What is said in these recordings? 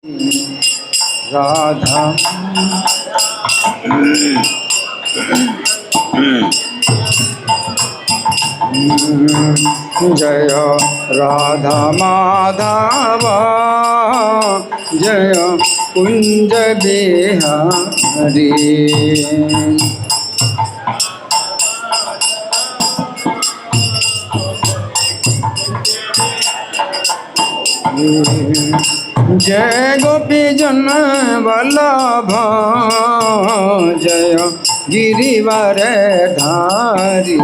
राधा जय राधा माधव जय कुंज बिहारी। जय गोपी जन वल्लभ जय गिरिवर धारी।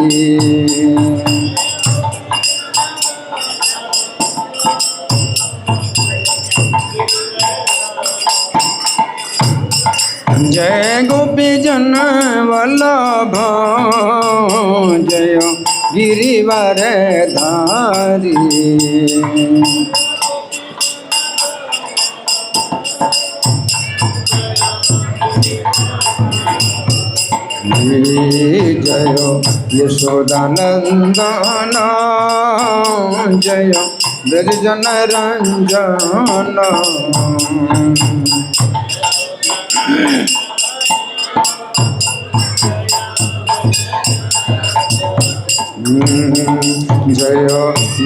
जय गोपी जन वल्लभ जय गिरिवर धारी। जय यशोदानंदन जय ब्रजजन रंजन। जय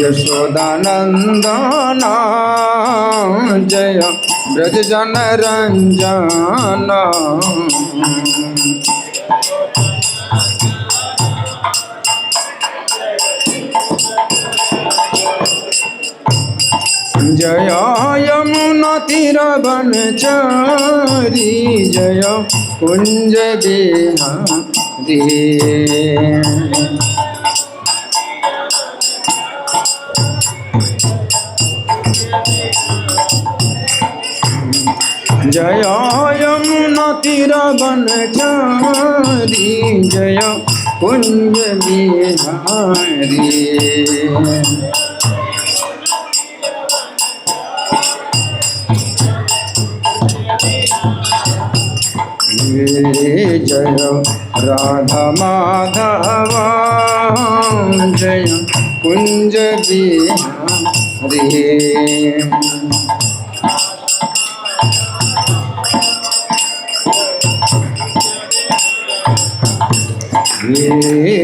यशोदानंदन जय ब्रजजन रंजन। जय यमुना तीर वनचारी जय कुंज बिहारी। जय यमुना तीर वनचारी जय कुंज बिहारी। जय राधा माधव जय कुंज बिहारी।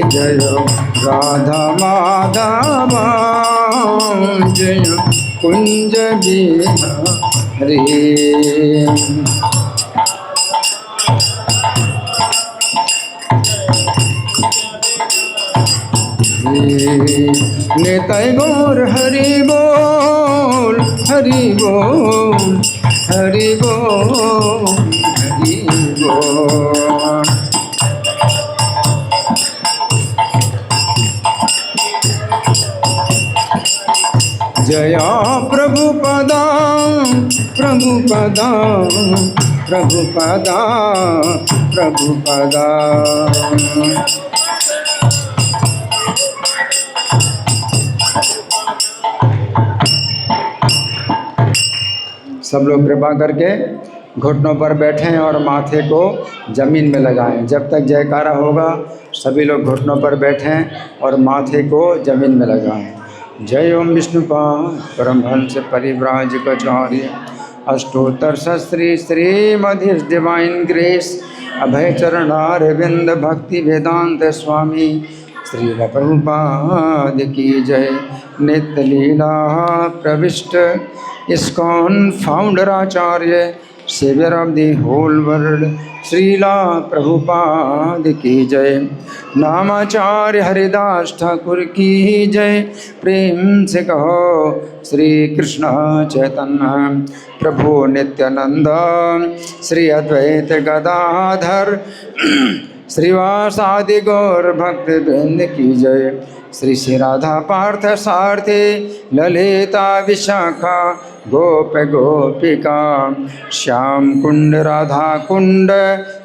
जय राधा माधव जय कुंज बिहारी। निताय गौर हरि बोल हरि बोल हरि बोल हरि बोल। जय प्रभुपदा प्रभुपदा प्रभुपदा प्रभुपदा। सब लोग कृपा करके घुटनों पर बैठें और माथे को जमीन में लगाएं। जब तक जयकारा होगा सभी लोग घुटनों पर बैठें और माथे को जमीन में लगाएं। जय ओम विष्णुपाद परमहंस परिव्राजकाचार्य अष्टोत्तर शस्त्री श्रीमधि डिवाइन ग्रेस अभय चरणारविंद भक्ति वेदांत स्वामी श्री प्रभुपाद की जय। नित्य लीला प्रविष्ट इस्कॉन फाउंडर आचार्य saviour of the whole world Srila Prabhupada की जय। नामाचार्य हरिदास ठाकुर की जय। प्रेम से कहो श्री कृष्ण चैतन्य प्रभु नित्यानंद श्री अद्वैत गदाधर श्रीवासादि गौर भक्त वृंद की जय। श्री श्री राधा पार्थ सारथी ललिता विशाखा गोप गोपिका श्याम कुंड राधा कुंड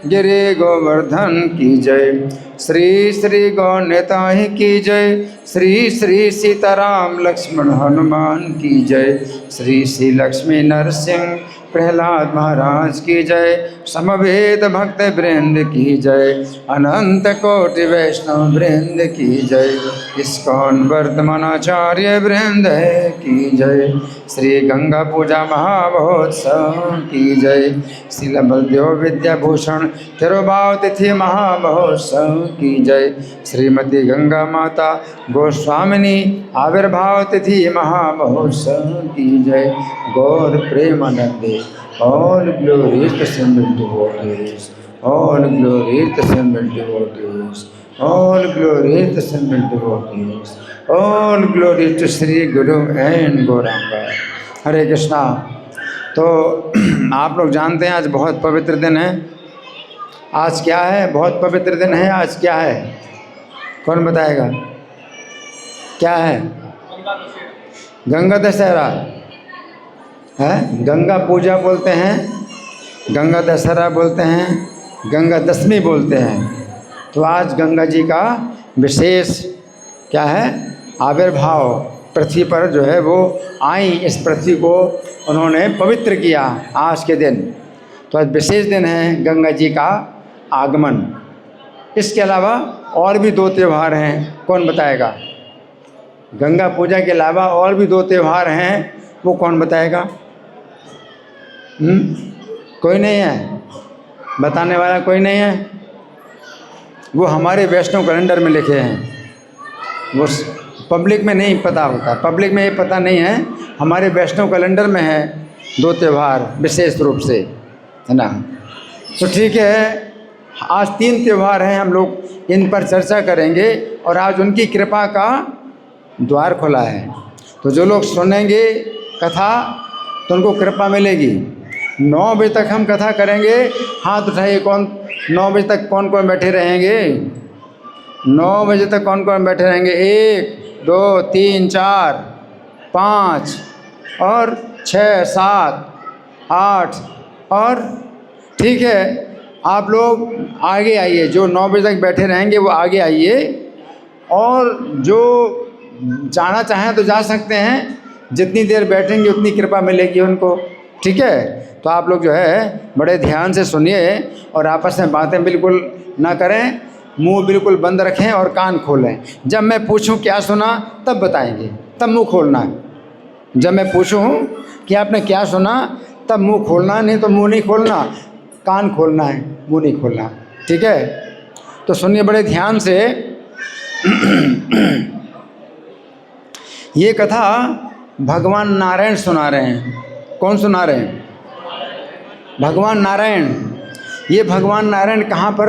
गिरि गोवर्धन की जय। श्री श्री गौरताही की जय। श्री श्री सीताराम लक्ष्मण हनुमान की जय। श्री श्री लक्ष्मी नरसिंह प्रहलाद महाराज की जय, समवेत भक्त वृंद की जय, अनंत कोटि वैष्णव वृंद की जय, इस्कॉन वर्तमानाचार्य वृंद की जय, श्री गंगा पूजा महामहोत्सव की जय, श्रील बलदेव विद्याभूषण तिरुभाव तिथि महामहोत्सव की जय, श्रीमती गंगा माता गोस्वामिनी आविर्भाव तिथि महामहोत्सव की जय, गौर प्रेमानंदे, all glory to assembled devotees, all glory to assembled devotees, all glory to assembled devotees, all glory to Sri Guru and Gauranga. हरे कृष्णा। तो आप लोग जानते हैं आज बहुत पवित्र दिन है। आज क्या है? बहुत पवित्र दिन है। आज क्या है? कौन बताएगा क्या है? गंगा दशहरा है। गंगा पूजा बोलते हैं, गंगा दशहरा बोलते हैं, गंगा दशमी बोलते हैं। तो आज गंगा जी का विशेष क्या है? आविर्भाव पृथ्वी पर जो है वो आई, इस पृथ्वी को उन्होंने पवित्र किया आज के दिन। तो आज विशेष दिन है गंगा जी का आगमन। इसके अलावा और भी 2 त्यौहार हैं। कौन बताएगा? गंगा पूजा के अलावा और भी 2 त्यौहार हैं, वो कौन बताएगा? कोई नहीं है? बताने वाला कोई नहीं है? वो हमारे वैष्णव कैलेंडर में लिखे हैं, वो पब्लिक में नहीं पता होता। पब्लिक में ये पता नहीं है, हमारे वैष्णव कैलेंडर में है 2 त्यौहार विशेष रूप से, है ना। तो ठीक है, आज 3 त्यौहार हैं, हम लोग इन पर चर्चा करेंगे और आज उनकी कृपा का द्वार खुला है। तो जो लोग सुनेंगे कथा तो उनको कृपा मिलेगी। 9 बजे तक हम कथा करेंगे। हाथ उठाइए, कौन 9 बजे तक कौन कौन बैठे रहेंगे? 9 बजे तक कौन कौन बैठे रहेंगे? 1 2 3 4 5 और 6 7 8 और ठीक है, आप लोग आगे आइए। जो 9 बजे तक बैठे रहेंगे वो आगे आइए, और जो जाना चाहें तो जा सकते हैं। जितनी देर बैठेंगे उतनी कृपा मिलेगी उनको, ठीक है। तो आप लोग जो है बड़े ध्यान से सुनिए और आपस में बातें बिल्कुल ना करें, मुंह बिल्कुल बंद रखें और कान खोलें। जब मैं पूछूं क्या सुना तब बताएंगे, तब मुंह खोलना है। जब मैं पूछूं कि आपने क्या सुना तब मुंह खोलना, नहीं तो मुंह नहीं खोलना, कान खोलना है, मुंह नहीं खोलना, ठीक है। तो सुनिए बड़े ध्यान से। ये कथा भगवान नारायण सुना रहे हैं। कौन सुना रहे हैं? भगवान नारायण। ये भगवान नारायण कहाँ पर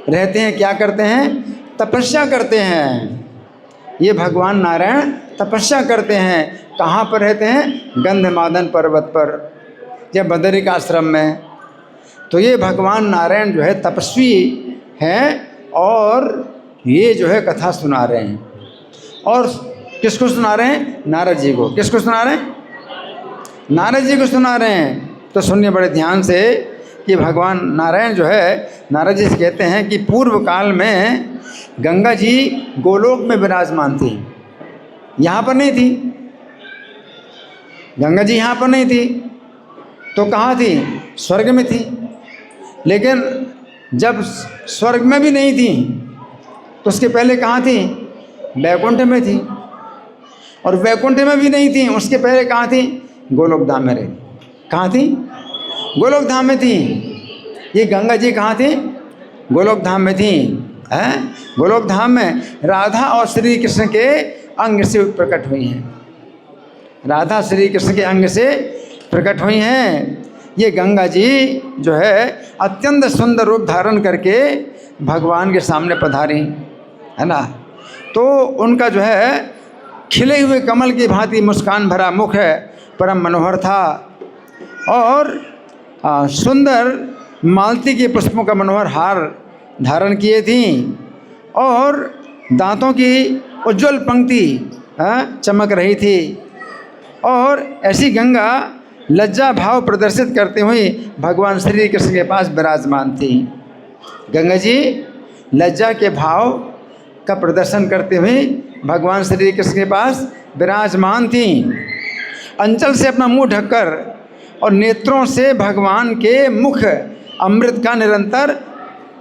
रहते हैं, क्या करते हैं? तपस्या करते हैं। ये भगवान नारायण तपस्या करते हैं। कहाँ पर रहते हैं? गंधमादन पर्वत पर या बदरिक आश्रम में। तो ये भगवान नारायण जो है तपस्वी हैं और ये जो है कथा सुना रहे हैं। और किसको सुना रहे हैं? नारद जी को। किसको सुना रहे हैं? नारद जी को सुना रहे हैं। तो सुनिए बड़े ध्यान से कि भगवान नारायण जो है, नारद जी से कहते हैं कि पूर्व काल में गंगा जी गोलोक में विराजमान थी, यहाँ पर नहीं थी। गंगा जी यहाँ पर नहीं थी तो कहाँ थी? स्वर्ग में थी। लेकिन जब स्वर्ग में भी नहीं थी तो उसके पहले कहाँ थी? वैकुंठ में थी। और वैकुंठ में भी नहीं थी, उसके पहले कहाँ थी? गोलोक धाम में रही। कहाँ थी? गोलोक धाम में थी। ये गंगा जी कहाँ थी? गोलोक धाम में थी। हैं? गोलोक धाम में राधा और श्री कृष्ण के अंग से प्रकट हुई हैं। राधा श्री कृष्ण के अंग से प्रकट हुई हैं। ये गंगा जी जो है अत्यंत सुंदर रूप धारण करके भगवान के सामने पधारी, है ना। तो उनका जो है खिले हुए कमल की भांति मुस्कान भरा मुख है, परम मनोहर था। और सुंदर मालती के पुष्पों का मनोहर हार धारण किए थी। और दांतों की उज्ज्वल पंक्ति चमक रही थी। और ऐसी गंगा लज्जा भाव प्रदर्शित करते हुए भगवान श्री कृष्ण के पास विराजमान थी। गंगा जी लज्जा के भाव का प्रदर्शन करते हुए भगवान श्री कृष्ण के पास विराजमान थी। अंचल से अपना मुंह ढककर और नेत्रों से भगवान के मुख अमृत का निरंतर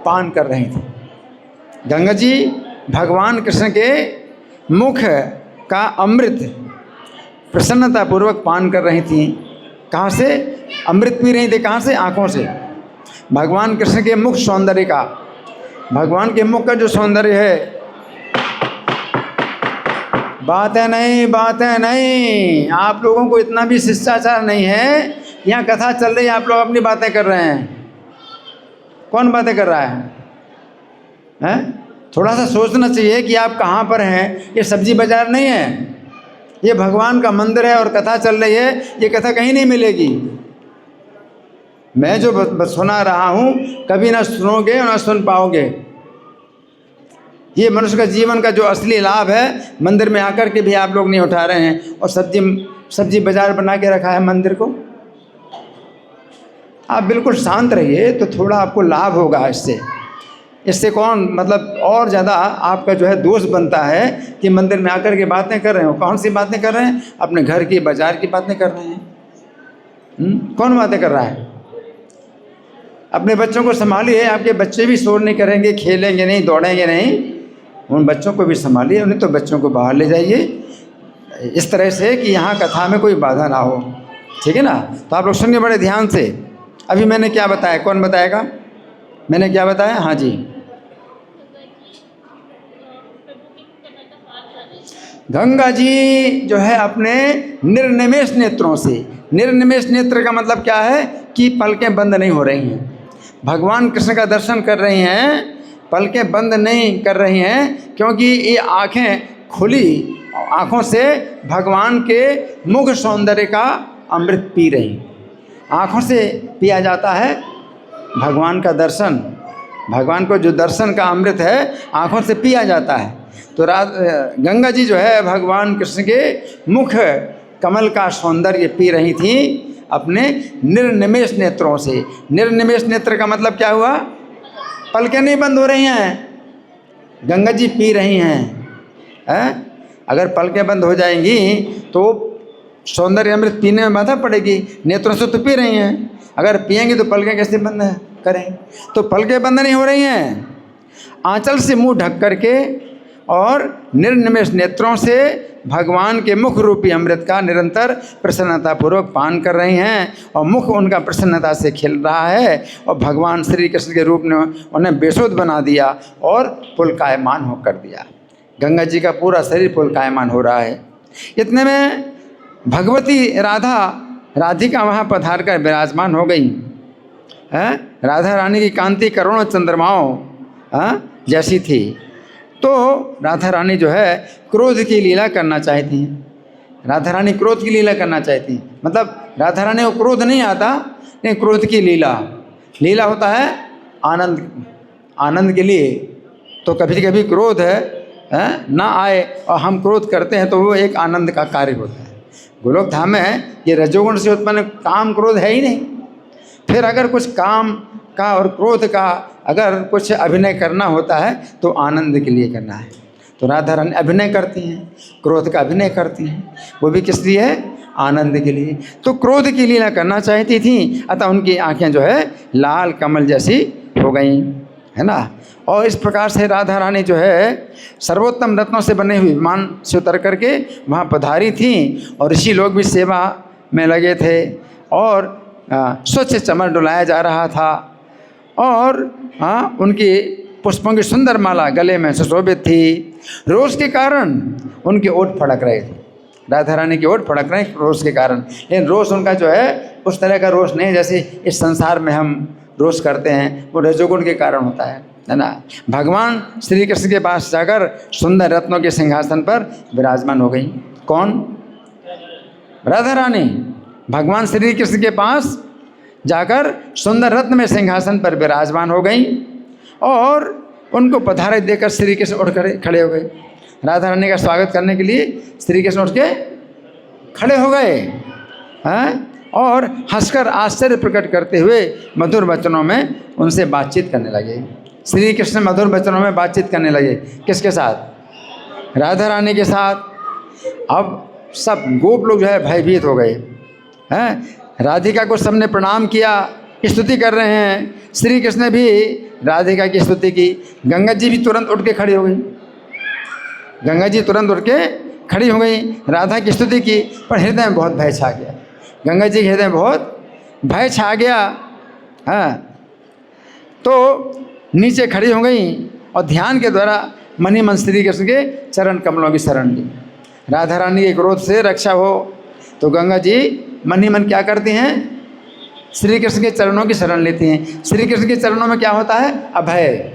पान कर रही थी। गंगा जी भगवान कृष्ण के मुख का अमृत प्रसन्नतापूर्वक पान कर रही थी। कहाँ से अमृत पी रही थी? कहाँ से? आँखों से। भगवान कृष्ण के मुख सौंदर्य का, भगवान के मुख का जो सौंदर्य है, बातें नहीं, बातें नहीं। आप लोगों को इतना भी शिष्टाचार नहीं है। यहाँ कथा चल रही है, आप लोग अपनी बातें कर रहे हैं। कौन बातें कर रहा है? हैं? थोड़ा सा सोचना चाहिए कि आप कहाँ पर हैं। ये सब्जी बाजार नहीं है, ये भगवान का मंदिर है और कथा चल रही है। ये कथा कहीं नहीं मिलेगी। मैं जो सुना रहा हूँ कभी ना सुनोगे और ना सुन पाओगे। ये मनुष्य का जीवन का जो असली लाभ है, मंदिर में आकर के भी आप लोग नहीं उठा रहे हैं। और सब्जी बाजार बना के रखा है मंदिर को। आप बिल्कुल शांत रहिए तो थोड़ा आपको लाभ होगा इससे कौन मतलब और ज़्यादा आपका जो है दोष बनता है कि मंदिर में आकर के बातें कर रहे हो। कौन सी बातें कर रहे हैं? अपने घर की, बाजार की बातें कर रहे हैं। कौन बातें कर रहा है? अपने बच्चों को संभालिए। आपके बच्चे भी शोर नहीं करेंगे, खेलेंगे नहीं, दौड़ेंगे नहीं। उन बच्चों को भी संभालिए, उन्हें तो बच्चों को बाहर ले जाइए इस तरह से कि यहाँ कथा में कोई बाधा ना हो। ठीक है ना? तो आप लोग सुनिए बड़े ध्यान से। अभी मैंने क्या बताया? कौन बताएगा? मैंने क्या बताया? हाँ जी। गंगा जी जो है अपने निर्निमेष नेत्रों से, निर्निमेष नेत्र का मतलब क्या है कि पलकें बंद नहीं हो रही हैं। भगवान कृष्ण का दर्शन कर रही हैं, पलकें बंद नहीं कर रही हैं, क्योंकि ये आँखें खुली आँखों से भगवान के मुख सौंदर्य का अमृत पी रही। आँखों से पिया जाता है भगवान का दर्शन। भगवान को जो दर्शन का अमृत है आँखों से पिया जाता है। तो गंगा जी जो है भगवान कृष्ण के मुख कमल का सौंदर्य पी रही थी अपने निर्निमेष नेत्रों से। निर्निमेष नेत्र का मतलब क्या हुआ? पलकें नहीं बंद हो रही हैं, गंगा जी पी रही हैं। अगर पलकें बंद हो जाएंगी तो सौंदर्य अमृत पीने में बाधा पड़ेगी। नेत्रों से तो पी रही हैं, अगर पिएंगे तो पलकें कैसे बंद करें? तो पलकें बंद नहीं हो रही हैं। आंचल से मुंह ढक करके और निर्निमेष नेत्रों से भगवान के मुख रूपी अमृत का निरंतर प्रसन्नतापूर्वक पान कर रही हैं और मुख उनका प्रसन्नता से खिल रहा है। और भगवान श्री कृष्ण के रूप ने उन्हें बेसुध बना दिया और पुलकायमान हो कर दिया। गंगा जी का पूरा शरीर पुलकायमान हो रहा है। इतने में भगवती राधिका वहाँ पधार कर विराजमान हो गई। राधा रानी की कांति करोड़ों चंद्रमाओं जैसी थी। तो राधा रानी जो है क्रोध की लीला करना चाहती हैं। राधा रानी क्रोध की लीला करना चाहती हैं, मतलब राधा रानी को क्रोध नहीं आता, लेकिन क्रोध की लीला होता है आनंद के लिए। तो कभी कभी क्रोध ना आए और हम क्रोध करते हैं तो वो एक आनंद का कार्य होता है। गोलोक धाम में ये रजोगुण से उत्पन्न काम क्रोध है ही नहीं। फिर अगर कुछ काम का और क्रोध का अगर कुछ अभिनय करना होता है तो आनंद के लिए करना है। तो राधा रानी अभिनय करती हैं, क्रोध का अभिनय करती हैं, वो भी किस लिए? आनंद के लिए। तो क्रोध की लीला करना चाहती थी, अतः उनकी आंखें जो है लाल कमल जैसी हो गई, है ना। और इस प्रकार से राधा रानी जो है सर्वोत्तम रत्नों से बने हुए विमान से उतर करके वहाँ पधारी थी और ऋषि लोग भी सेवा में लगे थे और स्वच्छ चमर डुलाया जा रहा था और उनकी पुष्पों की सुंदर माला गले में सुशोभित थी। रोष के कारण उनके ओठ फड़क रहे थे। राधा रानी के ओठ फड़क रहे रोष के कारण, लेकिन रोष उनका जो है उस तरह का रोष नहीं जैसे इस संसार में हम रोष करते हैं, वो रजोगुण के कारण होता है ना। भगवान श्री कृष्ण के पास जाकर सुंदर रत्नों के सिंहासन पर विराजमान हो गई। कौन? राधा रानी भगवान श्री कृष्ण के पास जाकर सुंदर रत्न में सिंहासन पर विराजमान हो गई और उनको पधारे देकर श्री कृष्ण उठ कर खड़े हो गए। राधा रानी का स्वागत करने के लिए श्री कृष्ण उठ के खड़े हो गए और हंसकर आश्चर्य प्रकट करते हुए मधुर वचनों में उनसे बातचीत करने लगे। श्री कृष्ण मधुर वचनों में बातचीत करने लगे। किसके साथ? राधा रानी के साथ। अब सब गोप लोग जो है भयभीत हो गए हैं। राधिका को सबने प्रणाम किया, स्तुति कर रहे हैं। श्री कृष्ण भी राधिका की स्तुति की। गंगा जी भी तुरंत उठ के खड़ी हो गई। गंगा जी तुरंत उठ के खड़ी हो गई, राधा की स्तुति की, पर हृदय में बहुत भय छा गया। गंगा जी के हृदय में बहुत भय छा गया। हाँ, तो नीचे खड़ी हो गई और ध्यान के द्वारा मन ही मन श्री कृष्ण के चरण कमलों की शरण ली। राधा रानी के क्रोध से रक्षा हो तो गंगा जी मन ही मन क्या करती हैं? श्री कृष्ण के चरणों की शरण लेती हैं। श्री कृष्ण के चरणों में क्या होता है? अभय।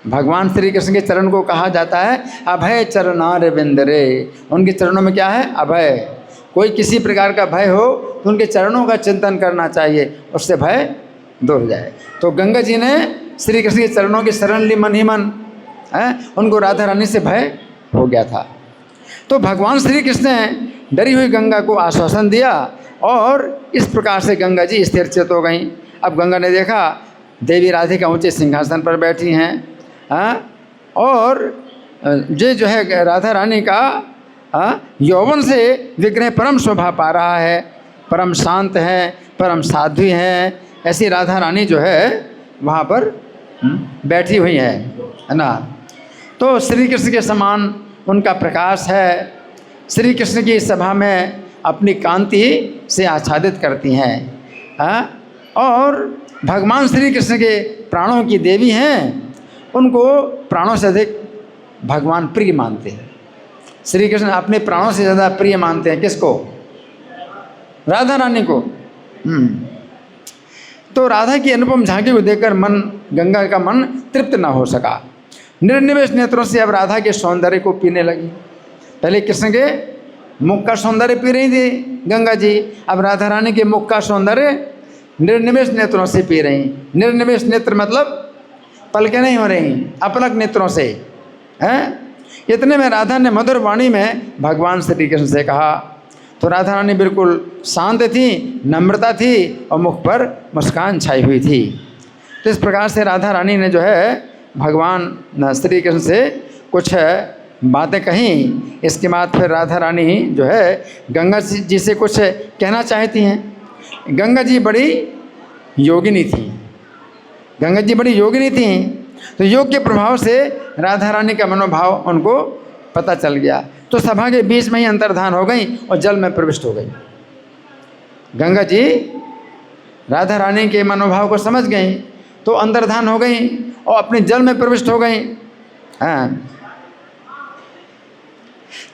भगवान श्री कृष्ण के चरण को कहा जाता है अभय चरणार विंदरे। उनके चरणों में क्या है? अभय। कोई किसी प्रकार का भय हो तो उनके चरणों का चिंतन करना चाहिए, उससे भय दूर जाए। तो गंगा जी ने श्री कृष्ण के चरणों की शरण ली मन ही मन है। उनको राधा रानी से भय हो गया था। तो भगवान श्री कृष्ण ने डरी हुई गंगा को आश्वासन दिया और इस प्रकार से गंगा जी स्थिरचित हो गईं। अब गंगा ने देखा देवी राधिका ऊंचे सिंहासन पर बैठी हैं, और ये जो है राधा रानी का यौवन से विग्रह परम शोभा पा रहा है, परम शांत है, परम साध्वी है। ऐसी राधा रानी जो है वहाँ पर बैठी हुई है ना। तो श्री कृष्ण के समान उनका प्रकाश है। श्री कृष्ण की सभा में अपनी कांति से आच्छादित करती हैं, और भगवान श्री कृष्ण के प्राणों की देवी हैं। उनको प्राणों से अधिक भगवान प्रिय मानते हैं। श्री कृष्ण अपने प्राणों से ज़्यादा प्रिय मानते हैं किसको? राधा रानी को। तो राधा की अनुपम झांकी को देखकर गंगा का मन तृप्त न हो सका। निर्निमेष नेत्रों से अब राधा के सौंदर्य को पीने लगी। पहले कृष्ण के मुख का सौंदर्य पी रही थी गंगा जी, अब राधा रानी के मुख का सौंदर्य निर्निमेष नेत्रों से पी रही। निर्निमेष नेत्र मतलब पलकें नहीं हो रही, अपलक नेत्रों से हैं। इतने में राधा ने मधुर वाणी में भगवान श्री कृष्ण से कहा। तो राधा रानी बिल्कुल शांत थी, नम्रता थी और मुख पर मुस्कान छाई हुई थी। तो इस प्रकार से राधा रानी ने जो है भगवान श्री कृष्ण से कुछ बातें कहीं। इसके बाद फिर राधा रानी जो है गंगा जी से कुछ कहना चाहती हैं। गंगा जी बड़ी योगिनी थी। गंगा जी बड़ी योगिनी थी, तो योग के प्रभाव से राधा रानी का मनोभाव उनको पता चल गया। तो सभा के बीच में ही अंतर्धान हो गई और जल में प्रविष्ट हो गई। गंगा जी राधा रानी के मनोभाव को समझ गई तो अंतर्धान हो गई और अपने जल में प्रविष्ट हो गई।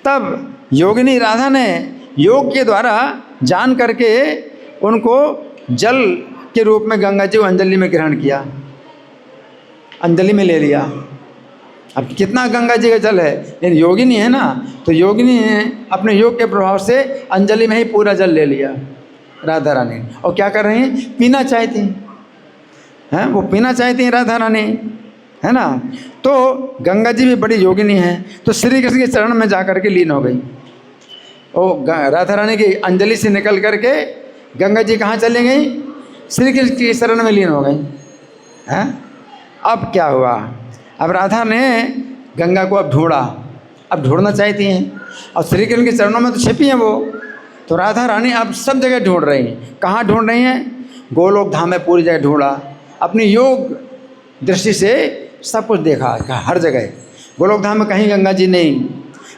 तब योगिनी राधा ने योग के द्वारा जान करके उनको जल के रूप में गंगा जी को अंजलि में ग्रहण किया, अंजलि में ले लिया। अब कितना गंगा जी का जल है, लेकिन योगिनी है ना, तो योगिनी ने अपने योग के प्रभाव से अंजलि में ही पूरा जल ले लिया राधा रानी। और क्या कर रही हैं? पीना चाहती हैं, वो पीना चाहती हैं राधा रानी, है ना। तो गंगा जी भी बड़ी योगिनी हैं, तो श्री कृष्ण के चरण में जा कर के लीन हो गई। और राधा रानी की अंजलि से निकल करके गंगा जी कहाँ चली गई? श्री कृष्ण की शरण में लीन हो गई हैं। अब क्या हुआ? अब राधा ने गंगा को अब ढूंढा, अब ढूंढना चाहती हैं, और श्री कृष्ण के चरणों में तो छिपी हैं वो। तो राधा रानी अब सब जगह ढूंढ रही हैं। कहाँ ढूंढ रही हैं? गोलोक धाम में पूरी जगह ढूंढा, अपनी योग दृष्टि से सब कुछ देखा, हर जगह। गोलोक धाम में कहीं गंगा जी नहीं।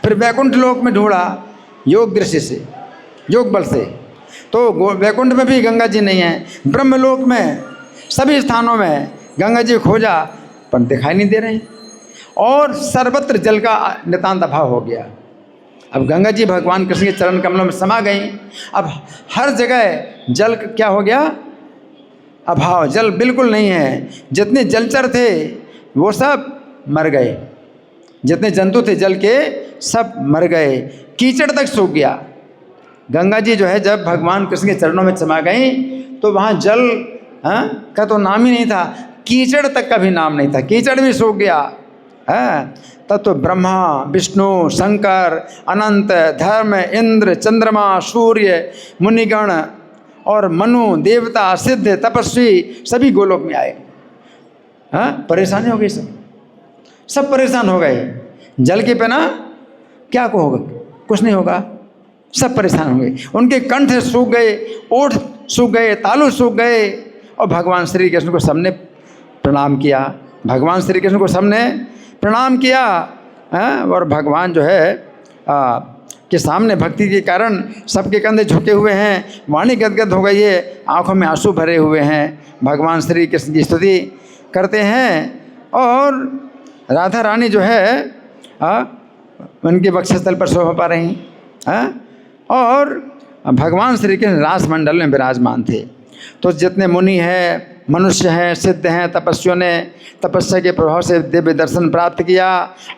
फिर वैकुंठ लोक में ढूंढा योग दृष्टि से, योग बल से, तो वैकुंठ में भी गंगा जी नहीं है। ब्रह्मलोक में सभी स्थानों में गंगा जी खोजा पर दिखाई नहीं दे रहे, और सर्वत्र जल का नितांत अभाव हो गया। अब गंगा जी भगवान कृष्ण के चरण कमलों में समा गई। अब हर जगह जल क्या हो गया? अभाव, जल बिल्कुल नहीं है। जितने जलचर थे वो सब मर गए, जितने जंतु थे जल के सब मर गए, कीचड़ तक सूख गया। गंगा जी जो है जब भगवान कृष्ण के चरणों में समा गई तो वहाँ जल का तो नाम ही नहीं था, कीचड़ तक का भी नाम नहीं था, कीचड़ भी सूख गया है। तब तो ब्रह्मा, विष्णु, शंकर, अनंत, धर्म, इंद्र, चंद्रमा, सूर्य, मुनिगण और मनु, देवता, सिद्ध, तपस्वी सभी गोलोक में आए। परेशानी हो गई, सब परेशान हो गए। जल के बिना क्या को होगा? कुछ नहीं होगा। सब परेशान होंगे। उनके कंठ सूख गए, ओठ सूख गए, तालु सूख गए, और भगवान श्री कृष्ण को सबने प्रणाम किया। भगवान श्री कृष्ण को सबने प्रणाम किया। और भगवान जो है के सामने भक्ति के कारण सबके कंधे झुके हुए हैं, वाणी गदगद हो गई है, आंखों में आंसू भरे हुए हैं, भगवान श्री कृष्ण की स्तुति करते हैं। और राधा रानी जो है उनके वक्षस्थल पर शोभा पा रही हैं। और भगवान श्री कृष्ण रास मंडल में विराजमान थे। तो जितने मुनि हैं, मनुष्य हैं, सिद्ध हैं, तपस्वियों ने तपस्या के प्रभाव से दिव्य दर्शन प्राप्त किया।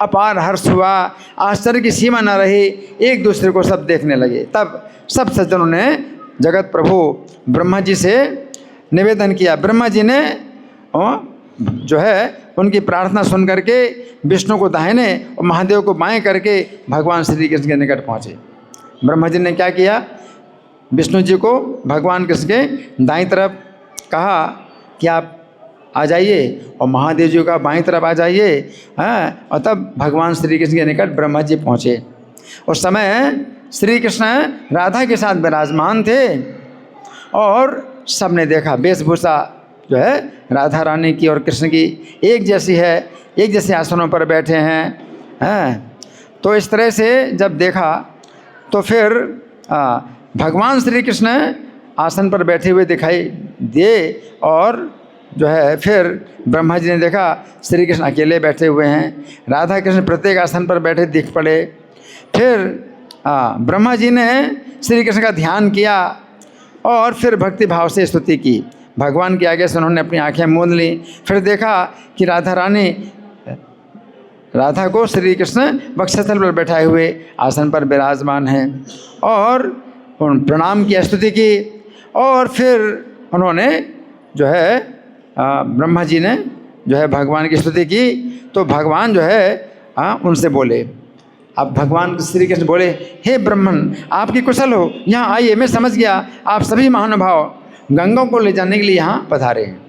अपार हर्ष हुआ, आश्चर्य की सीमा न रही, एक दूसरे को सब देखने लगे। तब सब सज्जनों ने जगत प्रभु ब्रह्मा जी से निवेदन किया। ब्रह्मा जी ने जो है उनकी प्रार्थना सुन करके विष्णु को दाहिने और महादेव को बाएं करके भगवान श्री कृष्ण के निकट पहुँचे। ब्रह्मा जी ने क्या किया, विष्णु जी को भगवान कृष्ण के दाईं तरफ कहा कि आप आ जाइए, और महादेव जी का बाईं तरफ आ जाइए। और तब भगवान श्री कृष्ण के निकट ब्रह्मा जी पहुँचे। उस समय श्री कृष्ण राधा के साथ विराजमान थे, और सबने देखा वेशभूषा जो है राधा रानी की और कृष्ण की एक जैसी है, एक जैसे आसनों पर बैठे हैं। तो इस तरह से जब देखा तो फिर भगवान श्री कृष्ण आसन पर बैठे हुए दिखाई दिए, और जो है फिर ब्रह्मा जी ने देखा श्री कृष्ण अकेले बैठे हुए हैं, राधा कृष्ण प्रत्येक आसन पर बैठे दिख पड़े। फिर ब्रह्मा जी ने श्री कृष्ण का ध्यान किया और फिर भक्ति भाव से स्तुति की। भगवान के आगे से उन्होंने अपनी आंखें मूंद ली। फिर देखा कि राधा को श्री कृष्ण वक्षस्थल पर बैठाए हुए आसन पर विराजमान हैं, और प्रणाम की स्तुति की। और फिर उन्होंने जो है ब्रह्मा जी ने जो है भगवान की स्तुति की। तो भगवान जो है उनसे बोले, अब भगवान श्री कृष्ण बोले, हे ब्राह्मण, आपकी कुशल हो, यहाँ आइए, मैं समझ गया आप सभी महानुभाव गंगा को ले जाने के लिए यहाँ पधारे हैं।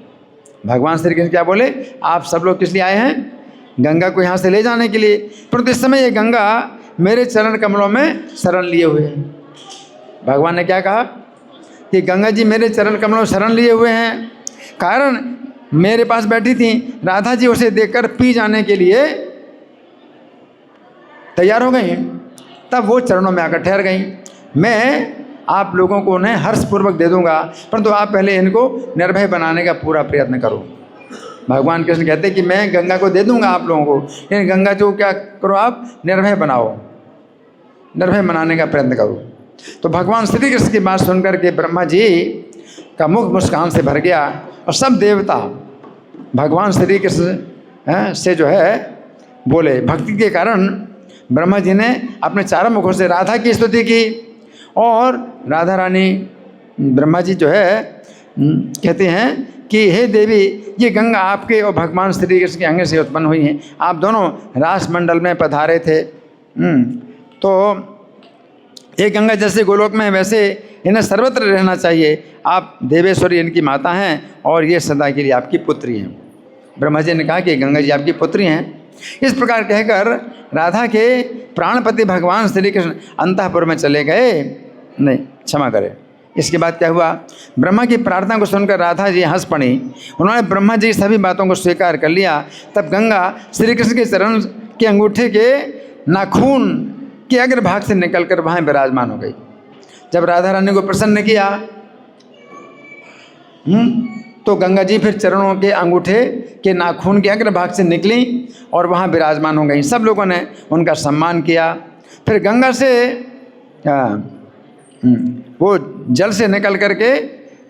भगवान श्री कृष्ण क्या बोले, आप सब लोग किस लिए आए हैं, गंगा को यहाँ से ले जाने के लिए। परंतु इस समय ये गंगा मेरे चरण कमलों में शरण लिए हुए हैं। भगवान ने क्या कहा कि गंगा जी मेरे चरण कमलों में शरण लिए हुए हैं, कारण मेरे पास बैठी थी, राधा जी उसे देखकर पी जाने के लिए तैयार हो गई, तब वो चरणों में आकर ठहर गई। मैं आप लोगों को उन्हें हर्षपूर्वक दे दूंगा, परंतु आप पहले इनको निर्भय बनाने का पूरा प्रयत्न करो। भगवान कृष्ण कहते हैं कि मैं गंगा को दे दूंगा आप लोगों को, लेकिन गंगा को क्या करो, आप निर्भय बनाओ, निर्भय बनाने का प्रयत्न करो। तो भगवान श्री कृष्ण की बात सुनकर के ब्रह्मा जी का मुख मुस्कान से भर गया, और सब देवता भगवान श्री कृष्ण से जो है बोले। भक्ति के कारण ब्रह्मा जी ने अपने चारों मुखों से राधा की स्तुति की, और राधा रानी ब्रह्मा जी जो है कहते हैं कि हे देवी, ये गंगा आपके और भगवान श्री कृष्ण के अंग से उत्पन्न हुई हैं, आप दोनों रास मंडल में पधारे थे। तो ये गंगा जैसे गोलोक में है, वैसे इन्हें सर्वत्र रहना चाहिए। आप देवेश्वरी इनकी माता हैं, और ये सदा के लिए आपकी पुत्री हैं। ब्रह्मा जी ने कहा कि गंगा जी आपकी पुत्री हैं। इस प्रकार कहकर राधा के प्राणपति भगवान श्री कृष्ण अंतःपुर में चले गए। नहीं, क्षमा करें, इसके बाद क्या हुआ, ब्रह्मा की प्रार्थना को सुनकर राधा जी हंस पड़ी। उन्होंने ब्रह्मा जी सभी बातों को स्वीकार कर लिया। तब गंगा श्री कृष्ण के चरण के अंगूठे के नाखून के अग्रभाग से निकलकर वहाँ विराजमान हो गई। जब राधा रानी को प्रसन्न किया तो गंगा जी फिर चरणों के अंगूठे के नाखून के अग्रभाग से निकली और वहाँ विराजमान हो गई। सब लोगों ने उनका सम्मान किया। फिर गंगा से वो जल से निकल करके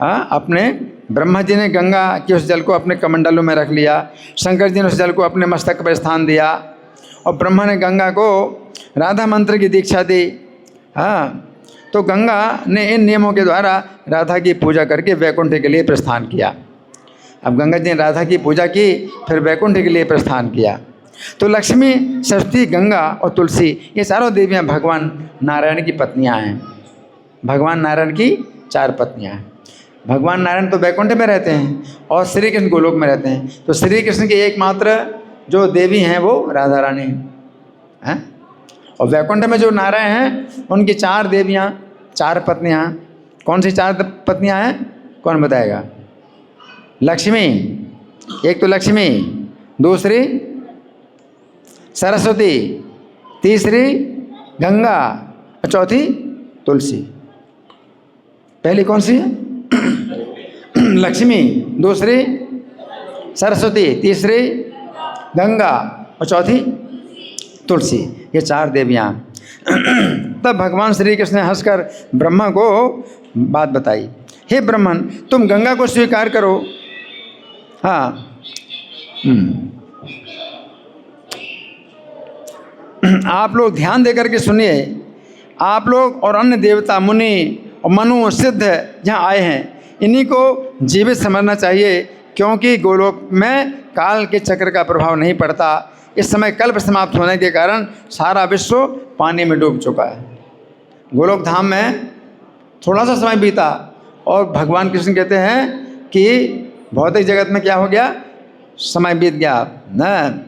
अपने ब्रह्मा जी ने गंगा के उस जल को अपने कमंडलों में रख लिया। शंकर जी ने उस जल को अपने मस्तक पर स्थान दिया, और ब्रह्मा ने गंगा को राधा मंत्र की दीक्षा दी। तो गंगा ने इन नियमों के द्वारा राधा की पूजा करके वैकुंठ के लिए प्रस्थान किया। अब गंगा जी ने राधा की पूजा की, फिर वैकुंठ के लिए प्रस्थान किया। तो लक्ष्मी, सरस्वती, गंगा और तुलसी, ये चारों देवियाँ भगवान नारायण की पत्नियाँ हैं। भगवान नारायण की 4 पत्नियाँ हैं। भगवान नारायण तो वैकुंठ में रहते हैं और श्री कृष्ण गोलोक में रहते हैं। तो श्री कृष्ण की एकमात्र जो देवी हैं वो राधा रानी हैं। और वैकुंठ में जो नारायण हैं उनकी 4 देवियाँ, 4 पत्नियाँ। कौन सी 4 पत्नियाँ हैं, कौन बताएगा? लक्ष्मी, एक तो लक्ष्मी, दूसरी सरस्वती, तीसरी गंगा और चौथी तुलसी। पहली कौन सी है? लक्ष्मी, दूसरी सरस्वती, तीसरी गंगा और चौथी तुलसी, ये 4 देवियाँ। तब भगवान श्री कृष्ण ने हंसकर ब्रह्मा को बात बताई, हे ब्रह्मन, तुम गंगा को स्वीकार करो। हाँ, आप लोग ध्यान देकर के सुनिए। आप लोग और अन्य देवता, मुनि और मनु, सिद्ध यहाँ आए हैं, इन्हीं को जीवित समझना चाहिए, क्योंकि गोलोक में काल के चक्र का प्रभाव नहीं पड़ता। इस समय कल्प समाप्त होने के कारण सारा विश्व पानी में डूब चुका है। गोलोक धाम में थोड़ा सा समय बीता और भगवान कृष्ण कहते हैं कि भौतिक जगत में क्या हो गया, समय बीत गया न।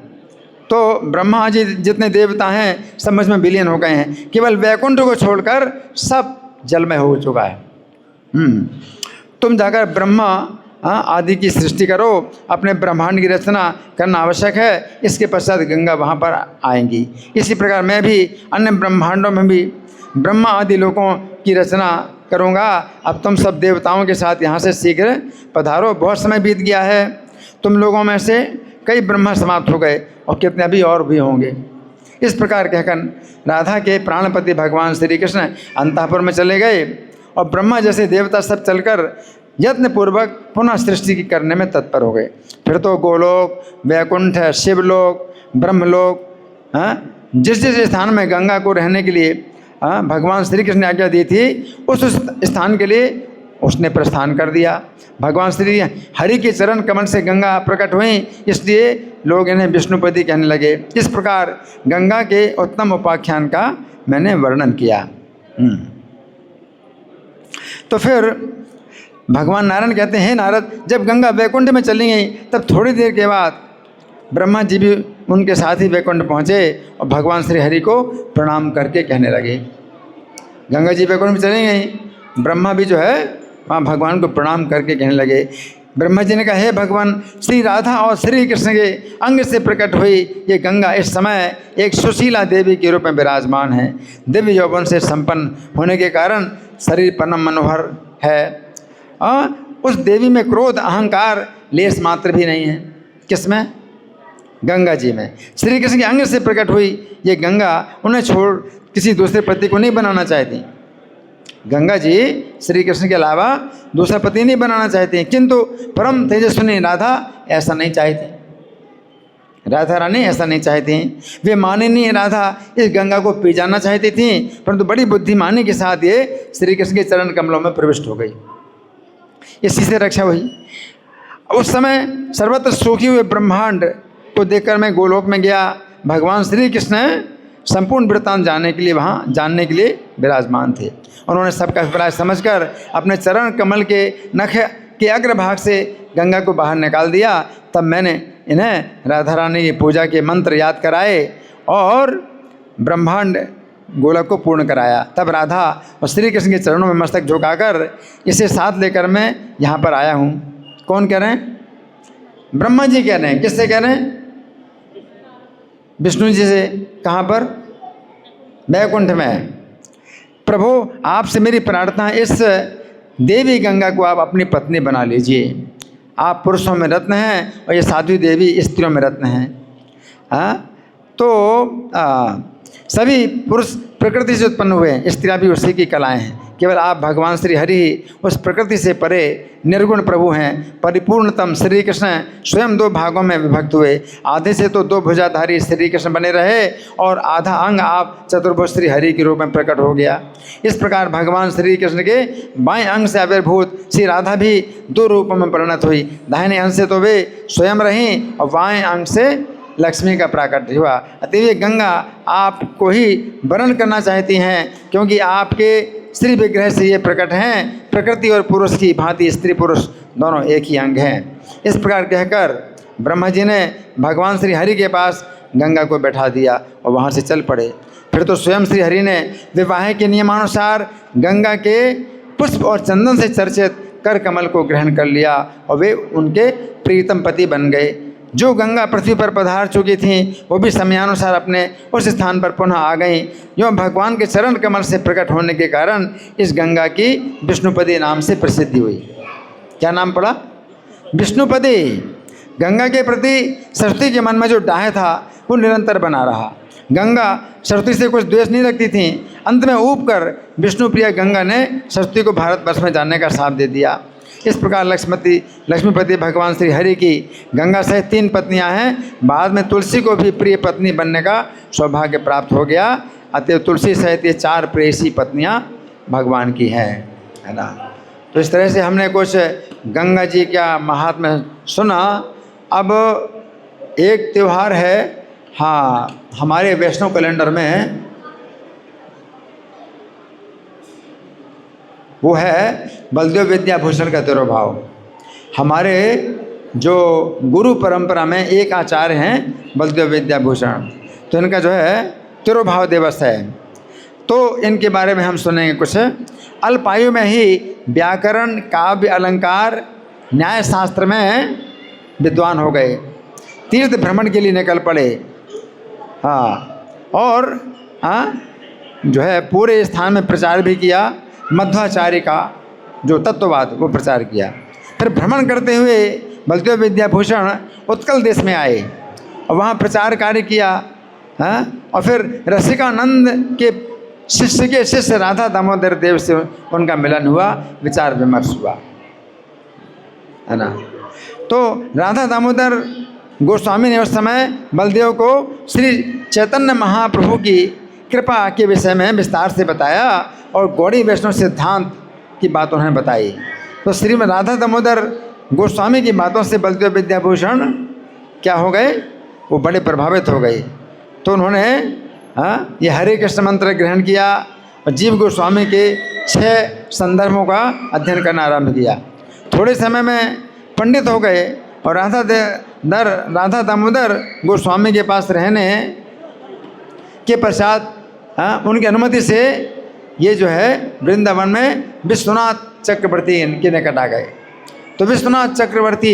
तो ब्रह्मा जी जितने देवता हैं सब मुझ में विलीन हो गए हैं, केवल वैकुंठ को छोड़कर सब जल में हो चुका है। तुम जाकर ब्रह्मा आदि की सृष्टि करो, अपने ब्रह्मांड की रचना करना आवश्यक है, इसके पश्चात गंगा वहाँ पर आएंगी। इसी प्रकार मैं भी अन्य ब्रह्मांडों में भी ब्रह्मा आदि लोगों की रचना करूँगा। अब तुम सब देवताओं के साथ यहाँ से शीघ्र पधारो, बहुत समय बीत गया है। तुम लोगों में से कई ब्रह्मा समाप्त हो गए और कितने अभी और भी होंगे। इस प्रकार कहकर राधा के प्राणपति भगवान श्री कृष्ण अंतःपुर में चले गए और ब्रह्मा जैसे देवता सब चलकर यत्न पूर्वक पुनः सृष्टि की करने में तत्पर हो गए। फिर तो गोलोक, वैकुंठ, शिवलोक, ब्रह्मलोक, जिस जिस स्थान में गंगा को रहने के लिए भगवान श्री कृष्ण ने आज्ञा दी थी, उस स्थान के लिए उसने प्रस्थान कर दिया। भगवान श्री हरि के चरण कमल से गंगा प्रकट हुई, इसलिए लोग इन्हें विष्णुपति कहने लगे। इस प्रकार गंगा के उत्तम उपाख्यान का मैंने वर्णन किया। तो फिर भगवान नारायण कहते हैं, नारद, जब गंगा वैकुंठ में चली गई तब थोड़ी देर के बाद ब्रह्मा जी भी उनके साथ ही वैकुंठ पहुँचे और भगवान श्री हरि को प्रणाम करके कहने लगे। गंगा जी वैकुंठ में चली गई, ब्रह्मा भी जो है वहाँ भगवान को प्रणाम करके कहने लगे। ब्रह्मा जी ने कहा, हे भगवान, श्री राधा और श्री कृष्ण के अंग से प्रकट हुई ये गंगा इस समय एक सुशीला देवी के रूप में विराजमान है। दिव्य यौवन से संपन्न होने के कारण शरीर परम मनोहर है। उस देवी में क्रोध, अहंकार लेस मात्र भी नहीं है। किसमें? गंगा जी में। श्री कृष्ण के अंग से प्रकट हुई ये गंगा उन्हें छोड़ किसी दूसरे पति को नहीं बनाना चाहती। गंगा जी श्री कृष्ण के अलावा दूसरा पति नहीं बनाना चाहती, किंतु परम तेजस्विनी राधा ऐसा नहीं चाहती। राधा रानी ऐसा नहीं चाहती। वे माननीय राधा इस गंगा को पी जाना चाहती थी, परंतु बड़ी बुद्धिमानी के साथ ये श्री कृष्ण के चरण कमलों में प्रविष्ट हो गई। इसी से रक्षा हुई। उस समय सर्वत्र सूखी हुए ब्रह्मांड को देखकर मैं गोलोक में गया। भगवान श्री कृष्ण संपूर्ण वृत्तांत जानने के लिए विराजमान थे। उन्होंने सबका अभिप्राय समझकर अपने चरण कमल के नख के अग्रभाग से गंगा को बाहर निकाल दिया। तब मैंने इन्हें राधा रानी की पूजा के मंत्र याद कराए और ब्रह्मांड गोलक को पूर्ण कराया। तब राधा और श्री कृष्ण के चरणों में मस्तक झुकाकर इसे साथ लेकर मैं यहाँ पर आया हूँ। कौन कह रहे हैं? ब्रह्मा जी कह रहे हैं। किससे कह रहे हैं? विष्णु जी से। कहाँ पर? वैकुंठ में। प्रभु, आपसे मेरी प्रार्थना, इस देवी गंगा को आप अपनी पत्नी बना लीजिए। आप पुरुषों में रत्न हैं और ये साध्वी देवी स्त्रियों में रत्न हैं। सभी पुरुष प्रकृति से उत्पन्न हुए हैं, स्त्रियाँ भी उसी की कलाएं हैं। केवल आप भगवान श्री हरि उस प्रकृति से परे निर्गुण प्रभु हैं। परिपूर्णतम श्री कृष्ण स्वयं 2 भागों में विभक्त हुए। आधे से तो 2 भुजाधारी श्री कृष्ण बने रहे और आधा अंग आप चतुर्भुज श्री हरि के रूप में प्रकट हो गया। इस प्रकार भगवान श्री कृष्ण के बाएं अंग से आविर्भूत श्री राधा भी 2 रूपों में परिणत हुई। दाहिने अंग से तो वे स्वयं रहीं और बाएं अंग से लक्ष्मी का प्राकट्य हुआ। अतएव ये गंगा आपको ही वर्ण करना चाहती हैं, क्योंकि आपके श्री विग्रह से ये प्रकट हैं। प्रकृति और पुरुष की भांति स्त्री पुरुष दोनों एक ही अंग हैं। इस प्रकार कहकर ब्रह्मा जी ने भगवान श्री हरि के पास गंगा को बैठा दिया और वहाँ से चल पड़े। फिर तो स्वयं श्री हरि ने विवाह के नियमानुसार गंगा के पुष्प और चंदन से चर्चित कर कमल को ग्रहण कर लिया और वे उनके प्रीतम पति बन गए। जो गंगा पृथ्वी पर पधार चुकी थीं वो भी समयानुसार अपने उस स्थान पर पुनः आ गईं। जो भगवान के चरण कमल से प्रकट होने के कारण इस गंगा की विष्णुपदी नाम से प्रसिद्धि हुई। क्या नाम पड़ा? विष्णुपदी। गंगा के प्रति सरस्वती के मन में जो डाह था वो निरंतर बना रहा। गंगा सरस्वती से कुछ द्वेष नहीं रखती थी। अंत में ऊब कर विष्णुप्रिया गंगा ने सरस्वती को भारतवर्ष में जाने का श्राप दे दिया। इस प्रकार लक्ष्मीपति भगवान श्री हरि की गंगा सहित 3 पत्नियां हैं। बाद में तुलसी को भी प्रिय पत्नी बनने का सौभाग्य प्राप्त हो गया। अतएव तुलसी सहित ये 4 प्रेयसी पत्नियां भगवान की हैं, है ना। तो इस तरह से हमने कुछ गंगा जी का महात्म्य सुना। अब एक त्यौहार है, हाँ, हमारे वैष्णव कैलेंडर में वो है बलदेव विद्याभूषण का तिरुभाव। हमारे जो गुरु परंपरा में एक आचार्य हैं बलदेव विद्याभूषण, तो इनका जो है तिरुभाव दिवस है। तो इनके बारे में हम सुनेंगे कुछ। अल्पायु में ही व्याकरण, काव्य, अलंकार, न्याय शास्त्र में विद्वान हो गए। तीर्थ भ्रमण के लिए निकल पड़े, हाँ, और जो है पूरे स्थान में प्रचार भी किया। मध्वाचार्य का जो तत्ववाद वो प्रचार किया। फिर भ्रमण करते हुए बलदेव विद्याभूषण उत्कल देश में आए और वहाँ प्रचार कार्य किया, हाँ। और फिर रसिकानंद के शिष्य राधा दामोदर देव से उनका मिलन हुआ, विचार विमर्श हुआ, है ना। तो राधा दामोदर गोस्वामी ने उस समय बलदेव को श्री चैतन्य महाप्रभु की कृपा के विषय में विस्तार से बताया और गौड़ी वैष्णव सिद्धांत की बात उन्होंने बताई। तो श्रीमद राधा दामोदर गोस्वामी की बातों से बलदेव विद्याभूषण क्या हो गए, वो बड़े प्रभावित हो गए। तो उन्होंने ये हरे कृष्ण मंत्र ग्रहण किया और जीव गोस्वामी के 6 संदर्भों का अध्ययन करना आरंभ किया। थोड़े समय में पंडित हो गए और राधा दामोदर गोस्वामी के पास रहने के पश्चात उनकी अनुमति से ये जो है वृंदावन में विश्वनाथ चक्रवर्ती इनके निकट आ गए। तो विश्वनाथ चक्रवर्ती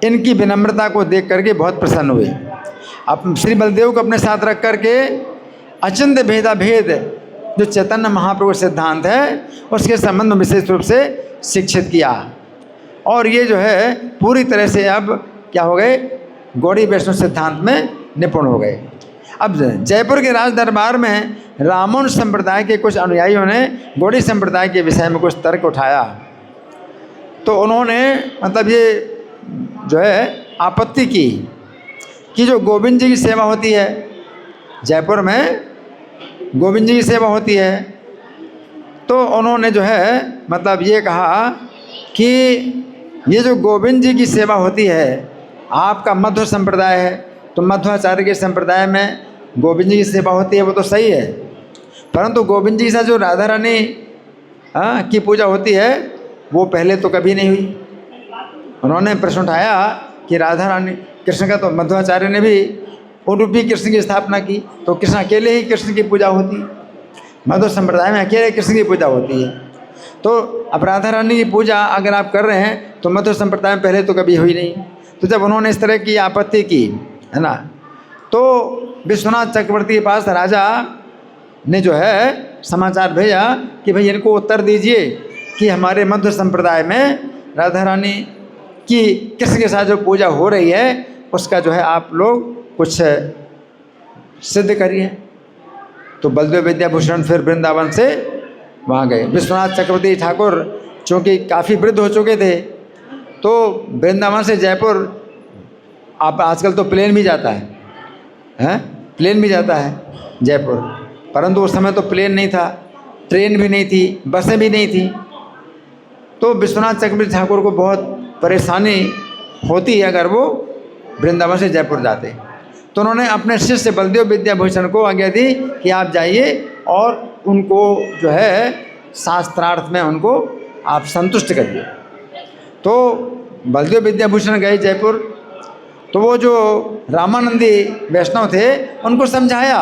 इनकी विनम्रता को देख करके बहुत प्रसन्न हुए। अब श्री बलदेव को अपने साथ रख करके अचिंत्य भेदा भेद जो चैतन्य महाप्रभु सिद्धांत है उसके संबंध में विशेष रूप से शिक्षित किया। और ये जो है पूरी तरह से अब क्या हो गए, गौड़ी वैष्णव सिद्धांत में निपुण हो गए। अब जयपुर के राज दरबार में रामानुज संप्रदाय के कुछ अनुयायियों ने गौड़ी संप्रदाय के विषय में कुछ तर्क उठाया। तो उन्होंने मतलब ये जो है आपत्ति की कि जो गोविंद जी की सेवा होती है, जयपुर में गोविंद जी की सेवा होती है, तो उन्होंने जो है मतलब ये कहा कि ये जो गोविंद जी की सेवा होती है, आपका मध्व संप्रदाय है, तो मध्वाचार्य के संप्रदाय में गोविंद जी की सेवा होती है, वो तो सही है, परंतु गोविंद जी से जो राधा रानी की पूजा होती है वो पहले तो कभी नहीं हुई। उन्होंने प्रश्न उठाया कि राधा रानी कृष्ण का तो मध्वाचार्य ने भी उनरूपी कृष्ण की स्थापना की, तो कृष्ण अकेले ही कृष्ण की पूजा होती, मध्व संप्रदाय में अकेले कृष्ण की पूजा होती है। तो अब राधा रानी की पूजा अगर आप कर रहे हैं तो मध्व संप्रदाय में पहले तो कभी हुई नहीं। तो जब उन्होंने इस तरह की आपत्ति की, है ना, तो विश्वनाथ चक्रवर्ती के पास राजा ने जो है समाचार भेजा कि भाई इनको उत्तर दीजिए कि हमारे मध्व संप्रदाय में राधा रानी की कृष्ण के साथ जो पूजा हो रही है उसका जो है आप लोग कुछ सिद्ध करिए। तो बलदेव विद्याभूषण फिर वृंदावन से वहाँ गए। विश्वनाथ चक्रवर्ती ठाकुर चूँकि काफ़ी वृद्ध हो चुके थे, तो वृंदावन से जयपुर आप आजकल तो प्लेन भी जाता है, प्लेन भी जाता है जयपुर, परंतु उस समय तो प्लेन नहीं था, ट्रेन भी नहीं थी, बसें भी नहीं थी। तो विश्वनाथ चक्रवर्ती ठाकुर को बहुत परेशानी होती अगर वो वृंदावन से जयपुर जाते। तो उन्होंने अपने शिष्य बलदेव विद्याभूषण को आज्ञा दी कि आप जाइए और उनको जो है शास्त्रार्थ में उनको आप संतुष्ट करिए। तो बलदेव विद्याभूषण गए जयपुर। तो वो जो रामानंदी वैष्णव थे उनको समझाया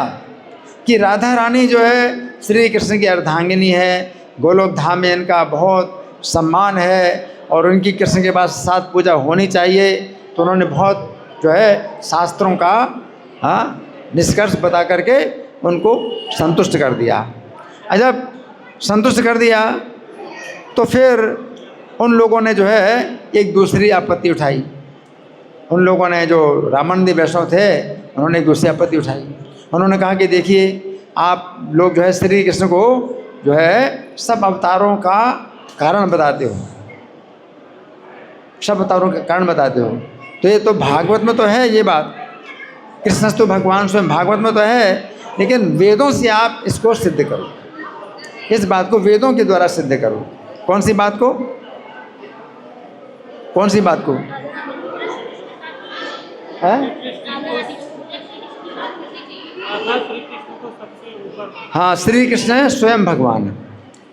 कि राधा रानी जो है श्री कृष्ण की अर्धांगिनी है, गोलोक धाम में इनका बहुत सम्मान है और उनकी कृष्ण के पास साथ पूजा होनी चाहिए। तो उन्होंने बहुत जो है शास्त्रों का निष्कर्ष बता करके उनको संतुष्ट कर दिया। जब संतुष्ट कर दिया तो फिर उन लोगों ने जो है एक दूसरी आपत्ति उठाई। उन लोगों ने जो रामानंदी वैष्णव थे उन्होंने एक दूसरी आपत्ति उठाई। उन्होंने कहा कि देखिए आप लोग जो है श्री कृष्ण को जो है सब अवतारों का कारण बताते हो, सब अवतारों का कारण बताते हो, तो ये तो भागवत में तो है ये बात, कृष्णस्तु भगवान स्वयं भागवत में तो है, लेकिन वेदों से आप इसको सिद्ध करो, इस बात को वेदों के द्वारा सिद्ध करो। कौन सी बात को? कौन सी बात को? है? हाँ, श्री कृष्ण है स्वयं भगवान,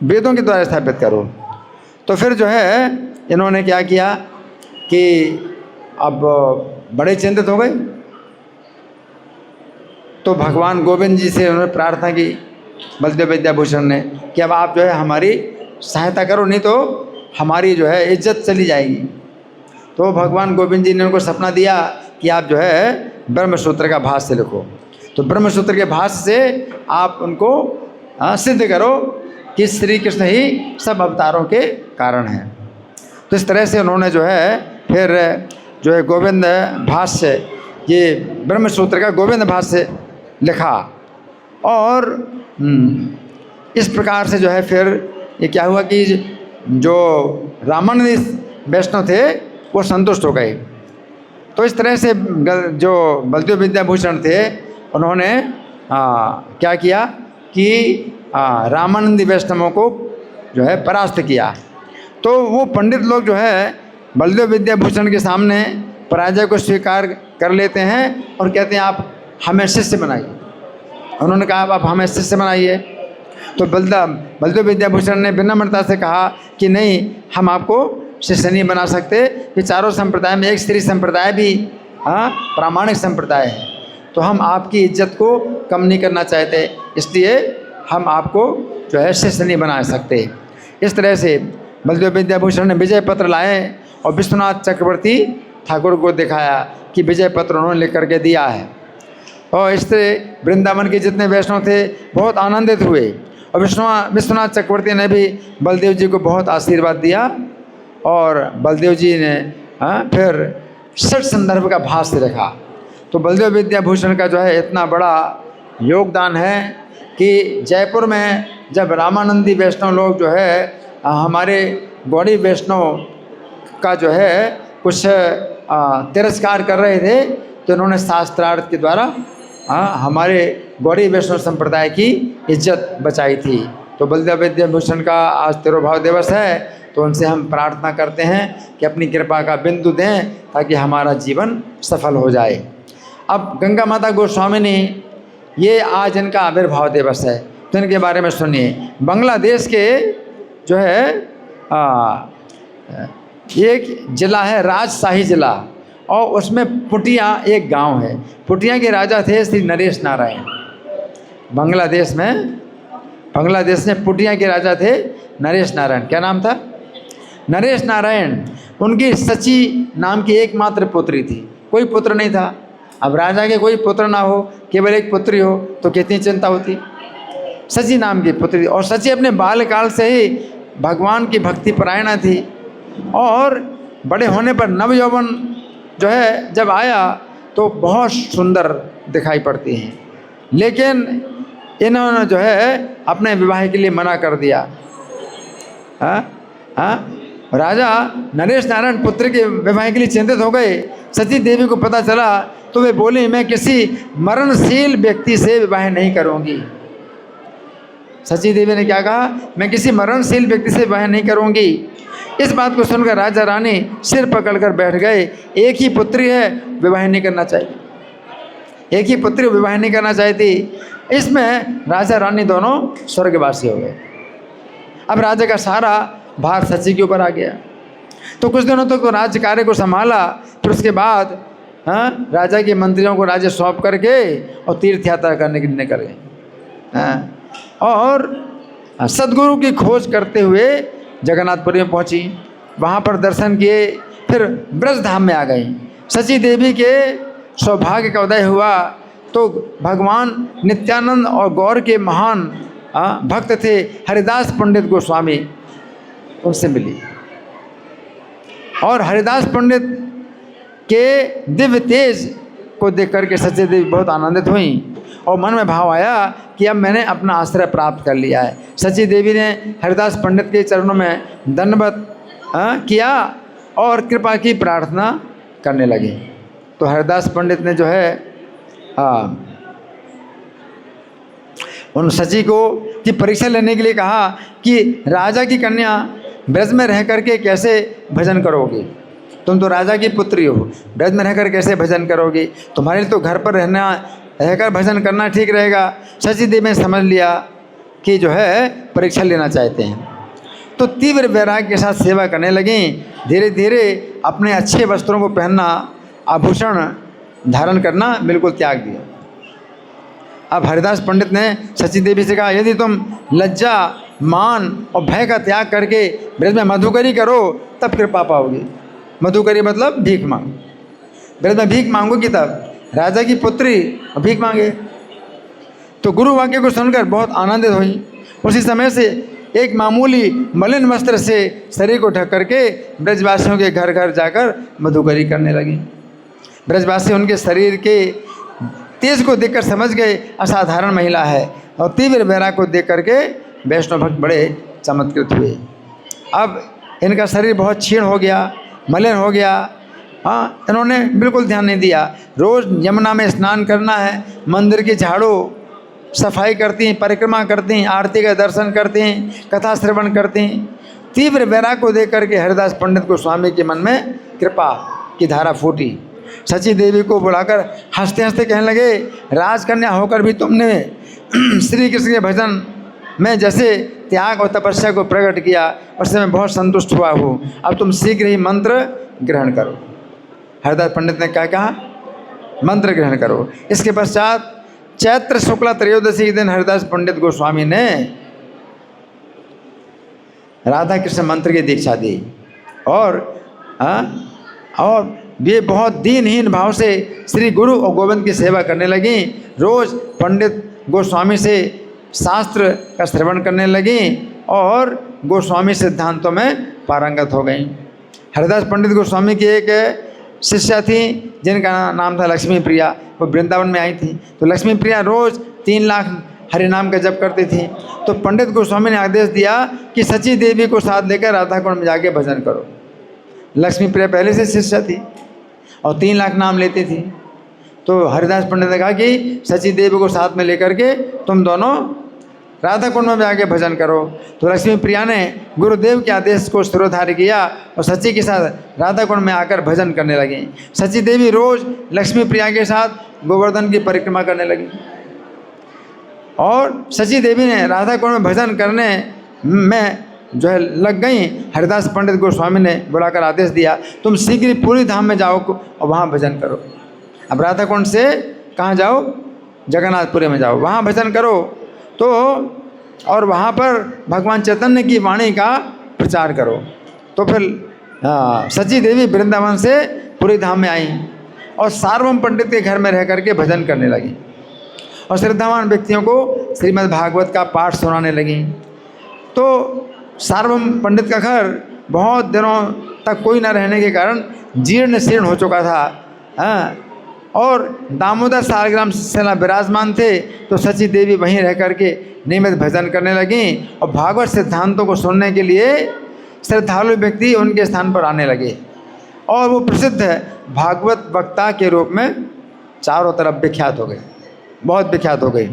वेदों के द्वारा स्थापित करो। तो फिर जो है इन्होंने क्या किया कि अब बड़े चिंतित हो गए, तो भगवान गोविंद जी से उन्होंने प्रार्थना की बलदेव विद्याभूषण ने कि अब आप जो है हमारी सहायता करो, नहीं तो हमारी जो है इज्जत चली जाएगी। तो भगवान गोविंद जी ने उनको सपना दिया कि आप जो है ब्रह्मसूत्र का भाष्य लिखो। तो ब्रह्मसूत्र के भाष्य से आप उनको सिद्ध करो कि श्री कृष्ण ही सब अवतारों के कारण हैं। तो इस तरह से उन्होंने जो है फिर जो है गोविंद भाष्य, ये ब्रह्मसूत्र का गोविंद भाष्य लिखा। और इस प्रकार से जो है फिर ये क्या हुआ कि जो रामानंदी वैष्णव थे वो संतुष्ट हो गए। तो इस तरह से जो बलदेव विद्याभूषण थे उन्होंने क्या किया कि रामानंदी वैष्णवों को जो है परास्त किया। तो वो पंडित लोग जो है बलदेव विद्याभूषण के सामने पराजय को स्वीकार कर लेते हैं और कहते हैं आप हमें शिष्य बनाइए। उन्होंने कहा आप हमें शिष्य बनाइए। तो बलदेव विद्याभूषण ने विनम्रता से कहा कि नहीं, हम आपको शिष्य नहीं बना सकते, कि चारों संप्रदाय में एक श्री संप्रदाय भी प्रामाणिक संप्रदाय है, तो हम आपकी इज्जत को कम नहीं करना चाहते, इसलिए हम आपको जो है शिष्य नहीं बना सकते। इस तरह से बलदेव विद्याभूषण ने विजय पत्र लाए और विश्वनाथ चक्रवर्ती ठाकुर को दिखाया कि विजय पत्र उन्होंने लिख करके दिया है। और इससे वृंदावन के जितने वैष्णव थे बहुत आनंदित हुए और विश्वनाथ चक्रवर्ती ने भी बलदेव जी को बहुत आशीर्वाद दिया। और बलदेव जी ने फिर षट संदर्भ का भाष्य लिखा। तो बलदेव विद्याभूषण का जो है इतना बड़ा योगदान है कि जयपुर में जब रामानंदी वैष्णव लोग जो है हमारे गौड़ी वैष्णव का जो है कुछ तिरस्कार कर रहे थे, तो इन्होंने शास्त्रार्थ के द्वारा हमारे गौड़ी वैष्णव संप्रदाय की इज्जत बचाई थी। तो बलदेव विद्याभूषण का आज तिरुभाव दिवस है, तो उनसे हम प्रार्थना करते हैं कि अपनी कृपा का बिंदु दें ताकि हमारा जीवन सफल हो जाए। अब गंगा माता गोस्वामिनी, ये आज इनका आविर्भाव दिवस है, तो इनके बारे में सुनिए। बांग्लादेश के जो है एक ज़िला है राजशाही ज़िला, और उसमें पुटिया एक गांव है। पुटिया के राजा थे श्री नरेश नारायण। बांग्लादेश में पुटिया के राजा थे नरेश नारायण। क्या नाम था? नरेश नारायण। उनकी सची नाम की एकमात्र पुत्री थी, कोई पुत्र नहीं था। अब राजा के कोई पुत्र ना हो, केवल एक पुत्री हो, तो कितनी चिंता होती। सची नाम की पुत्री, और सची अपने बाल्यकाल से ही भगवान की भक्ति परायणा थी। और बड़े होने पर नव यौवन जो है जब आया तो बहुत सुंदर दिखाई पड़ती हैं, लेकिन इन्होंने जो है अपने विवाह के लिए मना कर दिया। राजा नरेश नारायण पुत्र के विवाह के लिए चिंतित हो गए। सती देवी को पता चला तो वे बोली, मैं किसी मरणशील व्यक्ति से विवाह नहीं करूंगी। सची देवी ने क्या कहा? मैं किसी मरणशील व्यक्ति से विवाह नहीं करूंगी। इस बात को सुनकर राजा रानी सिर पकड़कर बैठ गए। एक ही पुत्री है, विवाह नहीं करना चाहिए, एक ही पुत्री विवाह नहीं करना चाहती। इसमें राजा रानी दोनों स्वर्गवासी हो गए। अब राजा का सारा भार सची के ऊपर आ गया। तो कुछ दिनों तक तो राज्य कार्य को संभाला, फिर उसके बाद हाँ, राजा के मंत्रियों को राज्य सौंप करके और तीर्थ यात्रा करने के लिए निकल गए। हाँ, और सदगुरु की खोज करते हुए जगन्नाथपुरी में पहुंची, वहाँ पर दर्शन किए, फिर ब्रज धाम में आ गई। सची देवी के सौभाग्य का उदय हुआ तो भगवान नित्यानंद और गौर के महान भक्त थे हरिदास पंडित गोस्वामी, उनसे मिली। और हरिदास पंडित के दिव्य तेज को देख करके सची देवी बहुत आनंदित हुई और मन में भाव आया कि अब मैंने अपना आश्रय प्राप्त कर लिया है। सची देवी ने हरिदास पंडित के चरणों में दंडवत किया और कृपा की प्रार्थना करने लगी। तो हरिदास पंडित ने जो है उन सची को की परीक्षा लेने के लिए कहा कि राजा की कन्या ब्रज में रह करके कैसे भजन करोगी? तुम तो राजा की पुत्री हो, ब्रज में रहकर कैसे भजन करोगी? तुम्हारे लिए तो घर पर रहकर भजन करना ठीक रहेगा। सची देवी ने समझ लिया कि जो है परीक्षा लेना चाहते हैं, तो तीव्र वैराग्य के साथ सेवा करने लगी। धीरे धीरे अपने अच्छे वस्त्रों को पहनना, आभूषण धारण करना बिल्कुल त्याग दिया। अब हरिदास पंडित ने सची देवी से कहा, यदि तुम लज्जा, मान और भय का त्याग करके ब्रज में मधुकरी करो तब कृपा पाओगी। मधुकरी मतलब भीख मांग, ब्रज में भीख मांगोगी तब। राजा की पुत्री और भीख मांगे। तो गुरु वाक्य को सुनकर बहुत आनंदित हुई। उसी समय से एक मामूली मलिन वस्त्र से शरीर को ढक करके ब्रजवासियों के घर घर जाकर मधुकरी करने लगी। ब्रजवासी उनके शरीर के तेज को देखकर समझ गए असाधारण महिला है, और तीव्र वैराग को देख करके वैष्णव भक्त बड़े चमत्कृत हुए। अब इनका शरीर बहुत क्षीण हो गया, मलिन हो गया। हाँ, इन्होंने बिल्कुल ध्यान नहीं दिया। रोज़ यमुना में स्नान करना है, मंदिर की झाड़ू सफाई करती हैं, परिक्रमा करती हैं, आरती का दर्शन करती हैं, कथा श्रवण करती हैं। तीव्र वैराग को देख करके हरिदास पंडित गोस्वामी के मन में कृपा की धारा फूटी। सची देवी को बुलाकर हंसते हंसते कहने लगे, राजकन्या होकर भी तुमने श्री कृष्ण के भजन में जैसे त्याग और तपस्या को प्रकट किया, उससे मैं बहुत संतुष्ट हुआ हूँ। अब तुम शीघ्र ही मंत्र ग्रहण करो। हरिदास पंडित ने क्या कहा? मंत्र ग्रहण करो। इसके पश्चात चैत्र शुक्ला त्रयोदशी के दिन हरिदास पंडित गोस्वामी ने राधा कृष्ण मंत्र की दीक्षा दी, और वे बहुत दीनहीन भाव से श्री गुरु और गोविंद की सेवा करने लगी। रोज पंडित गोस्वामी से शास्त्र का श्रवण करने लगी और गोस्वामी सिद्धांतों में पारंगत हो गई। हरिदास पंडित गोस्वामी की एक शिष्या थी जिनका नाम था लक्ष्मी प्रिया। वो वृंदावन में आई थी। तो लक्ष्मी प्रिया रोज़ 3 लाख हरिनाम का जप करती थी। तो पंडित गोस्वामी ने आदेश दिया कि सची देवी को साथ लेकर राधा कुंड में जाके भजन करो। लक्ष्मी प्रिया पहले से शिष्या थी और 3 लाख नाम लेती थी। तो हरिदास पंडित ने कहा कि सची देवी को साथ में लेकर के तुम दोनों राधा कुंड में जाके भजन करो। तो लक्ष्मी प्रिया ने गुरुदेव के आदेश को शिरोधार्य किया और सची के साथ राधा कुंड में आकर भजन करने लगी। सची देवी रोज लक्ष्मी प्रिया के साथ गोवर्धन की परिक्रमा करने लगी और सची देवी ने राधा कुंड में भजन करने में जो है लग गई। हरिदास पंडित गोस्वामी ने बुलाकर आदेश दिया, तुम शीघ्र ही पूरी धाम में जाओ और वहाँ भजन करो। अब राधा कुंड से कहाँ जाओ? जगन्नाथपुरी में जाओ, वहाँ भजन करो। तो और वहाँ पर भगवान चैतन्य की वाणी का प्रचार करो। तो फिर सची देवी वृंदावन से पूरी धाम में आई और सार्वभौम पंडित के घर में रह करके भजन करने लगी और श्रद्धावान व्यक्तियों को श्रीमद् भागवत का पाठ सुनाने लगी। तो सार्वभौम पंडित का घर बहुत दिनों तक कोई न रहने के कारण जीर्ण शीर्ण हो चुका था और दामोदर सालग्राम सेना विराजमान थे। तो सची देवी वहीं रह करके नियमित भजन करने लगी और भागवत सिद्धांतों को सुनने के लिए श्रद्धालु व्यक्ति उनके स्थान पर आने लगे और वो प्रसिद्ध भागवत वक्ता के रूप में चारों तरफ विख्यात हो गए, बहुत विख्यात हो गए।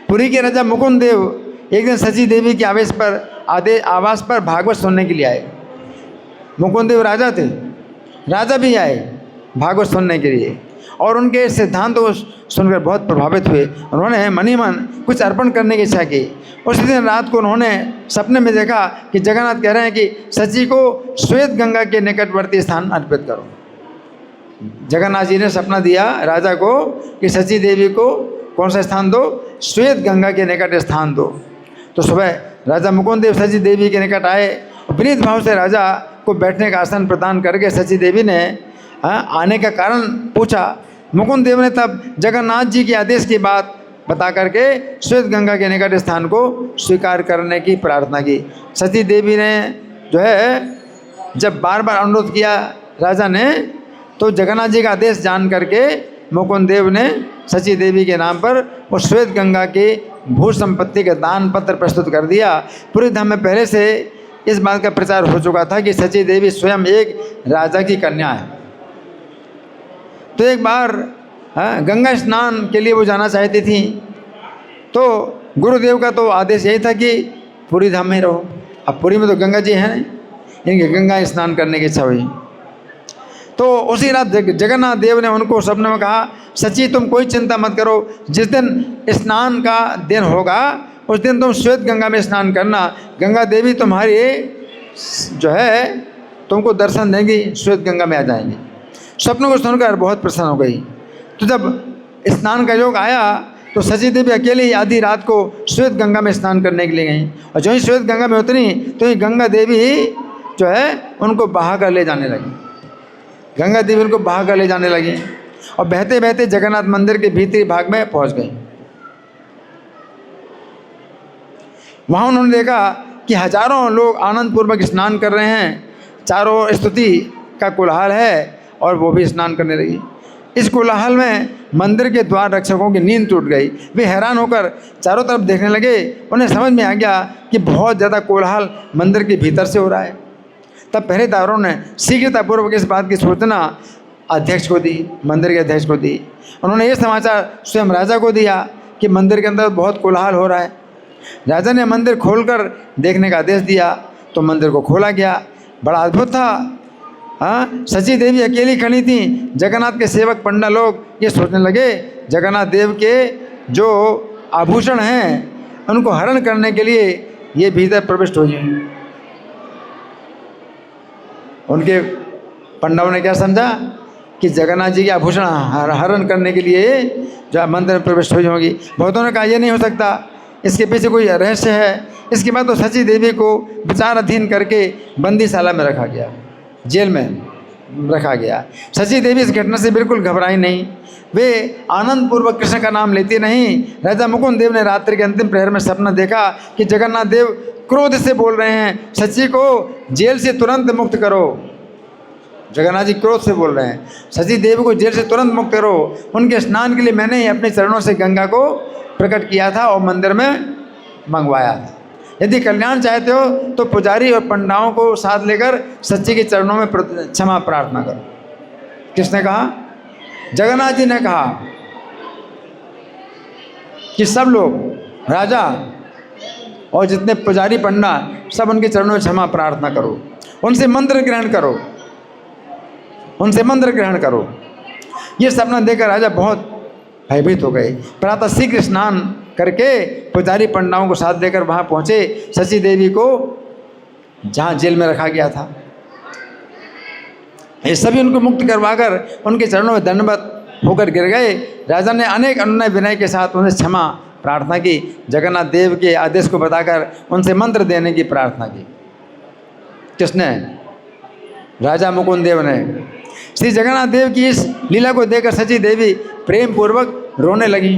पुरी के राजा मुकुंद देव एक दिन सची देवी के आवास पर भागवत सुनने के लिए आए। मुकुंद देव राजा थे, राजा भी आए भागवत सुनने के लिए और उनके सिद्धांतों को सुनकर बहुत प्रभावित हुए। उन्होंने मनी मन कुछ अर्पण करने की इच्छा की। उसी दिन रात को उन्होंने सपने में देखा कि जगन्नाथ कह रहे हैं कि सची को श्वेत गंगा के निकटवर्ती स्थान अर्पित करो। जगन्नाथ जी ने सपना दिया राजा को कि सची देवी को कौन सा स्थान दो, श्वेत गंगा के निकट स्थान दो। तो सुबह राजा मुकुंद देव सची देवी के निकट आए, विनीत भाव से राजा को बैठने का आसन प्रदान करके सची देवी ने आने का कारण पूछा। मुकुंद देव ने तब जगन्नाथ जी के आदेश की बात बता करके श्वेत गंगा के निकट स्थान को स्वीकार करने की प्रार्थना की। सती देवी ने जो है जब बार बार अनुरोध किया राजा ने, तो जगन्नाथ जी का आदेश जान करके मुकुंद देव ने सची देवी के नाम पर वो श्वेत गंगा के भू संपत्ति का दान पत्र प्रस्तुत कर दिया। पूरे धाम में पहले से इस बात का प्रचार हो चुका था कि सची देवी स्वयं एक राजा की कन्या है। तो एक बार गंगा स्नान के लिए वो जाना चाहती थी, तो गुरुदेव का तो आदेश यही था कि पूरी धाम में रहो। अब पूरी में तो गंगा जी हैं, इनके गंगा स्नान करने की इच्छा हुई। तो उसी रात जगन्नाथ देव ने उनको सपने में कहा, सची तुम कोई चिंता मत करो, जिस दिन स्नान का दिन होगा उस दिन तुम श्वेत गंगा में स्नान करना, गंगा देवी तुम्हारी जो है तुमको दर्शन देंगी, श्वेत गंगा में आ जाएंगी। स्वप्न को सुनकर बहुत प्रसन्न हो गई। तो जब स्नान का योग आया तो सची देवी अकेले ही आधी रात को श्वेत गंगा में स्नान करने के लिए गई, और जो ही श्वेत गंगा में उतरी तो ही गंगा देवी जो है उनको बहा कर ले जाने लगी। गंगा देवी उनको बहा कर ले जाने लगी और बहते बहते जगन्नाथ मंदिर के भीतरी भाग में पहुंच गई। वहाँ उन्होंने देखा कि हजारों लोग आनंद पूर्वक स्नान कर रहे हैं, चारों स्तुति का कोलाहल है और वो भी स्नान करने लगी। इस कोलाहल में मंदिर के द्वार रक्षकों की नींद टूट गई। वे हैरान होकर चारों तरफ देखने लगे। उन्हें समझ में आ गया कि बहुत ज़्यादा कोलाहल मंदिर के भीतर से हो रहा है। तब पहरेदारों ने शीघ्रतापूर्वक इस बात की सूचना अध्यक्ष को दी, मंदिर के अध्यक्ष को दी। उन्होंने ये समाचार स्वयं राजा को दिया कि मंदिर के अंदर बहुत कोलाहल हो रहा है। राजा ने मंदिर खोलकर देखने का आदेश दिया, तो मंदिर को खोला गया। बड़ा अद्भुत था। हाँ, सची देवी अकेली खड़ी थी। जगन्नाथ के सेवक पंडा लोग ये सोचने लगे जगन्नाथ देव के जो आभूषण हैं उनको हरण करने के लिए ये भीतर प्रविष्ट हो जाए। उनके पंडाओं ने क्या समझा कि जगन्नाथ जी के आभूषण हरण करने के लिए जो मंदिर में प्रविष्ट हो होगी। बहुतों ने कहा ये नहीं हो सकता, इसके पीछे कोई रहस्य है। इसके बाद तो सची देवी को विचाराधीन करके बंदीशाला में रखा गया, जेल में रखा गया। सची देवी इस घटना से बिल्कुल घबराई नहीं। वे आनंद पूर्वक कृष्ण का नाम लेती नहीं। राजा मुकुंद देव ने रात्रि के अंतिम प्रहर में सपना देखा कि जगन्नाथ देव क्रोध से बोल रहे हैं, सची को जेल से तुरंत मुक्त करो। जगन्नाथ जी क्रोध से बोल रहे हैं, सची देवी को जेल से तुरंत मुक्त करो। उनके स्नान के लिए मैंने ही अपने चरणों से गंगा को प्रकट किया था और मंदिर में मंगवाया था। यदि कल्याण चाहते हो तो पुजारी और पंडाओं को साथ लेकर सच्ची के चरणों में क्षमा प्रार्थना करो। किसने कहा? जगन्नाथ जी ने कहा कि सब लोग, राजा और जितने पुजारी पंडा, सब उनके चरणों में क्षमा प्रार्थना करो, उनसे मंत्र ग्रहण करो, उनसे मंत्र ग्रहण करो। ये सपना देखकर राजा बहुत भयभीत हो गए। प्रातः शीघ्र स्नान करके पुजारी पंडाओं को साथ लेकर वहाँ पहुँचे सची देवी को जहाँ जेल में रखा गया था। ये सभी उनको मुक्त करवाकर उनके चरणों में दंडवत होकर गिर गए। राजा ने अनेक अनुनय विनय के साथ उन्हें क्षमा प्रार्थना की। जगन्नाथ देव के आदेश को बताकर उनसे मंत्र देने की प्रार्थना की। किसने? राजा मुकुंद देव ने। श्री जगन्नाथ देव की इस लीला को देखकर सची देवी प्रेम पूर्वक रोने लगी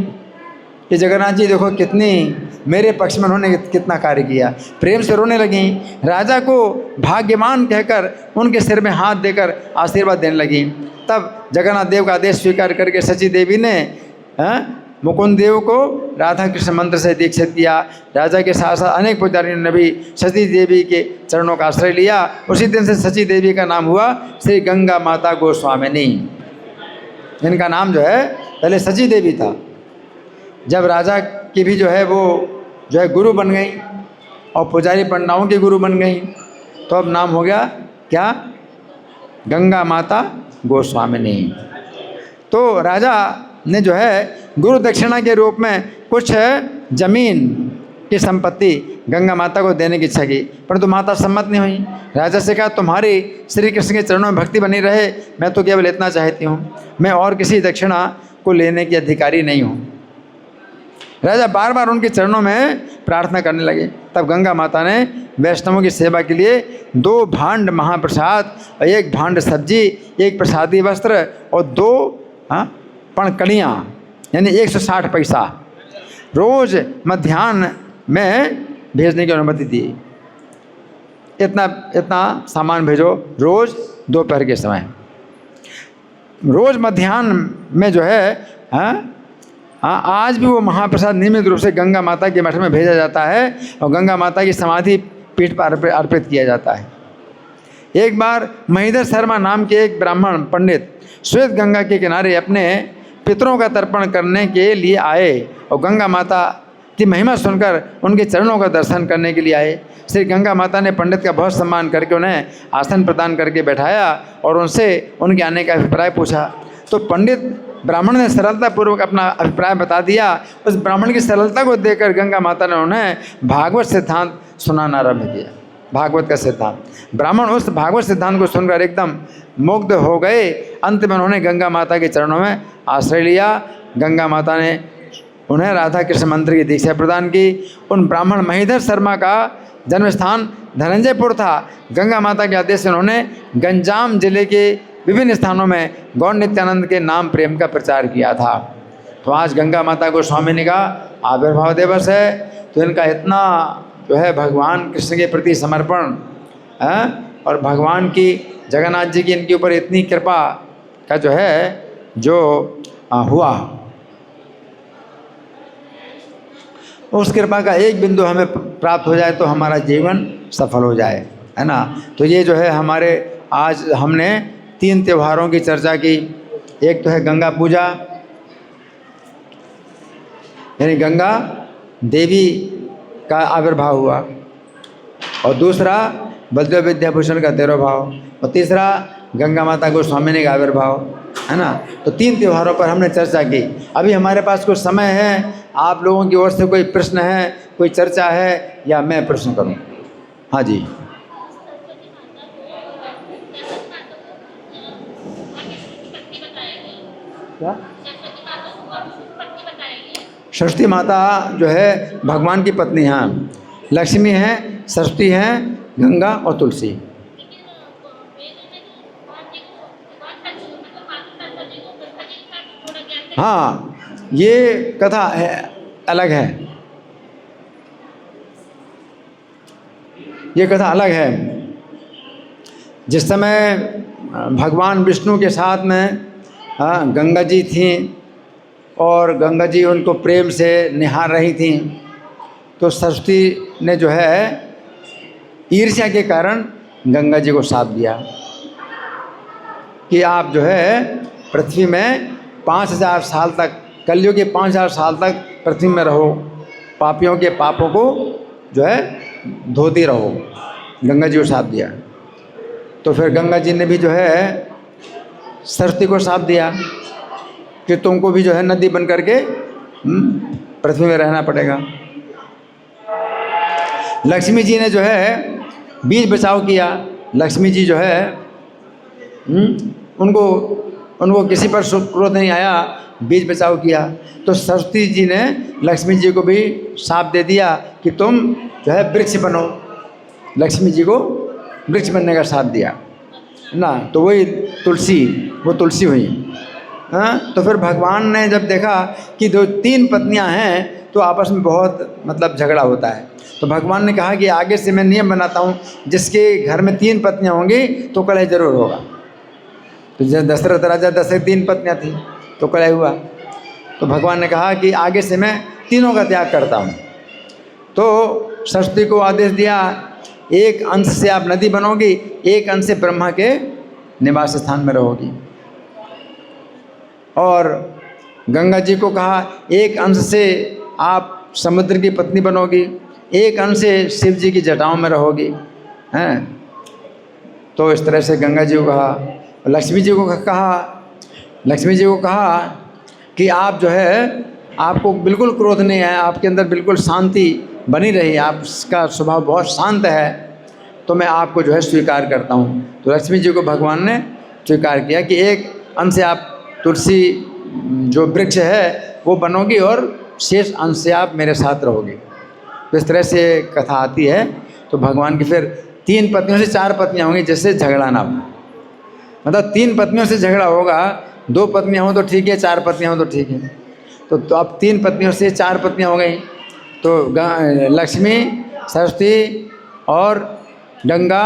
कि जगन्नाथ जी देखो कितनी मेरे पक्ष में उन्होंने कितना कार्य किया। प्रेम से रोने लगी। राजा को भाग्यवान कहकर उनके सिर में हाथ देकर आशीर्वाद देने लगी। तब जगन्नाथ देव का आदेश स्वीकार करके सची देवी ने मुकुंद देव को राधा कृष्ण मंत्र से दीक्षित किया। राजा के साथ साथ अनेक पुजारियों ने भी सची देवी के चरणों का आश्रय लिया। उसी दिन से सची देवी का नाम हुआ श्री गंगा माता गोस्वामिनी। इनका नाम जो है पहले सची देवी था। जब राजा की भी जो है वो जो है गुरु बन गई और पुजारी पंडाओं की गुरु बन गई, तो अब नाम हो गया क्या? गंगा माता गोस्वामिनी। तो राजा ने जो है गुरु दक्षिणा के रूप में कुछ जमीन की संपत्ति गंगा माता को देने की इच्छा की, परंतु माता सम्मत नहीं हुई। राजा से कहा, तुम्हारी श्री कृष्ण के चरणों में भक्ति बनी रहे, मैं तो केवल इतना चाहती हूँ, मैं और किसी दक्षिणा को लेने की अधिकारी नहीं हूँ। राजा बार बार उनके चरणों में प्रार्थना करने लगे। तब गंगा माता ने वैष्णवों की सेवा के लिए 2 भांड महाप्रसाद और 1 भांड सब्जी, 1 प्रसादी वस्त्र और 2 पणकड़ियाँ यानी 160 पैसा रोज मध्याह्न में भेजने की अनुमति दी। इतना सामान भेजो रोज दोपहर के समय। रोज मध्याह्न में जो है आज भी वो महाप्रसाद नियमित रूप से गंगा माता के मठ में भेजा जाता है और गंगा माता की समाधि पीठ पर अर्पित किया जाता है। एक बार महीधर शर्मा नाम के एक ब्राह्मण पंडित श्वेत गंगा के किनारे अपने पितरों का तर्पण करने के लिए आए और गंगा माता की महिमा सुनकर उनके चरणों का दर्शन करने के लिए आए। श्री गंगा माता ने पंडित का बहुत सम्मान करके उन्हें आसन प्रदान करके बैठाया और उनसे उनके आने का अभिप्राय पूछा। तो पंडित ब्राह्मण ने सरलतापूर्वक अपना अभिप्राय बता दिया। उस ब्राह्मण की सरलता को देखकर गंगा माता ने उन्हें भागवत सिद्धांत सुनाना आरंभ किया। भागवत का सिद्धांत, ब्राह्मण उस भागवत सिद्धांत को सुनकर एकदम मुग्ध हो गए। अंत में उन्होंने गंगा माता के चरणों में आश्रय लिया। गंगा माता ने उन्हें राधा कृष्ण मंत्र की दीक्षा प्रदान की। उन ब्राह्मण महीधर शर्मा का जन्म स्थान धनंजयपुर था। गंगा माता के आदेश से उन्होंने गंजाम जिले के विभिन्न स्थानों में गौर नित्यानंद के नाम प्रेम का प्रचार किया था। तो आज गंगा माता गोस्वामिनी का आविर्भाव दिवस है, तो इनका इतना जो है भगवान कृष्ण के प्रति समर्पण है और भगवान की जगन्नाथ जी की इनके ऊपर इतनी कृपा का जो है जो हुआ, उस कृपा का एक बिंदु हमें प्राप्त हो जाए तो हमारा जीवन सफल हो जाए, है ना। तो ये जो है हमारे आज हमने 3 त्योहारों की चर्चा की। एक तो है गंगा पूजा यानी गंगा देवी का आविर्भाव हुआ, और दूसरा बलदेव विद्याभूषण का तिरोभाव, और तीसरा गंगा माता गोस्वामिनी का आविर्भाव, है ना। तो 3 त्योहारों पर हमने चर्चा की। अभी हमारे पास कुछ समय है, आप लोगों की ओर से कोई प्रश्न है, कोई चर्चा है, या मैं प्रश्न करूं? हाँ जी। क्या? सरस्वती माता जो है भगवान की पत्नी हैं, लक्ष्मी हैं, सरस्वती हैं, गंगा और तुलसी। हाँ, ये कथा है, अलग है, ये कथा अलग है। जिस समय भगवान विष्णु के साथ में गंगा जी थीं और गंगा जी उनको प्रेम से निहार रही थीं, तो सरस्वती ने जो है ईर्ष्या के कारण गंगा जी को शाप दिया कि आप जो है पृथ्वी में 5000 साल तक, कलयुग के 5000 साल तक पृथ्वी में रहो, पापियों के पापों को जो है धोती रहो। गंगा जी को शाप दिया। तो फिर गंगा जी ने भी जो है सरस्वती को शाप दिया कि तुमको भी जो है नदी बन करके पृथ्वी में रहना पड़ेगा। लक्ष्मी जी ने जो है बीज बचाव किया। लक्ष्मी जी जो है उनको किसी पर क्रोध नहीं आया, बीज बचाव किया। तो सरस्वती जी ने लक्ष्मी जी को भी शाप दे दिया कि तुम जो है वृक्ष बनो। लक्ष्मी जी को वृक्ष बनने का शाप दिया ना, तो वही वो तुलसी हुई। हाँ, तो फिर भगवान ने जब देखा कि 2-3 पत्नियां हैं तो आपस में बहुत मतलब झगड़ा होता है, तो भगवान ने कहा कि आगे से मैं नियम बनाता हूँ, जिसके घर में 3 पत्नियां होंगी तो कलह जरूर होगा। तो जब दशरथ राजा दशरथ 3 पत्नियां थी तो कलह हुआ। तो भगवान ने कहा कि आगे से मैं तीनों का त्याग करता हूँ। तो सरस्वती को आदेश दिया, एक अंश से आप नदी बनोगी, एक अंश से ब्रह्मा के निवास स्थान में रहोगी। और गंगा जी को कहा एक अंश से आप समुद्र की पत्नी बनोगी, एक अंश से शिव जी की जटाओं में रहोगी, हैं। तो इस तरह से गंगा जी को कहा। लक्ष्मी जी को कहा कि आप जो है, आपको बिल्कुल क्रोध नहीं है, आपके अंदर बिल्कुल शांति बनी रही, आपका स्वभाव बहुत शांत है, तो मैं आपको जो है स्वीकार करता हूँ। तो लक्ष्मी जी को भगवान ने स्वीकार किया कि एक अंश से आप तुलसी जो वृक्ष है वो बनोगी और शेष अंश से आप मेरे साथ रहोगे। तो इस तरह से कथा आती है। तो भगवान की फिर 3 पत्नियों से 4 पत्नियाँ होंगी, जिससे झगड़ा ना हो। मतलब 3 पत्नियों से झगड़ा होगा, 2 पत्नियाँ हो तो ठीक है, 4 पत्नियाँ हो तो ठीक है। तो अब 3 पत्नियों से 4 पत्नियाँ हो गई। तो लक्ष्मी, सरस्वती और गंगा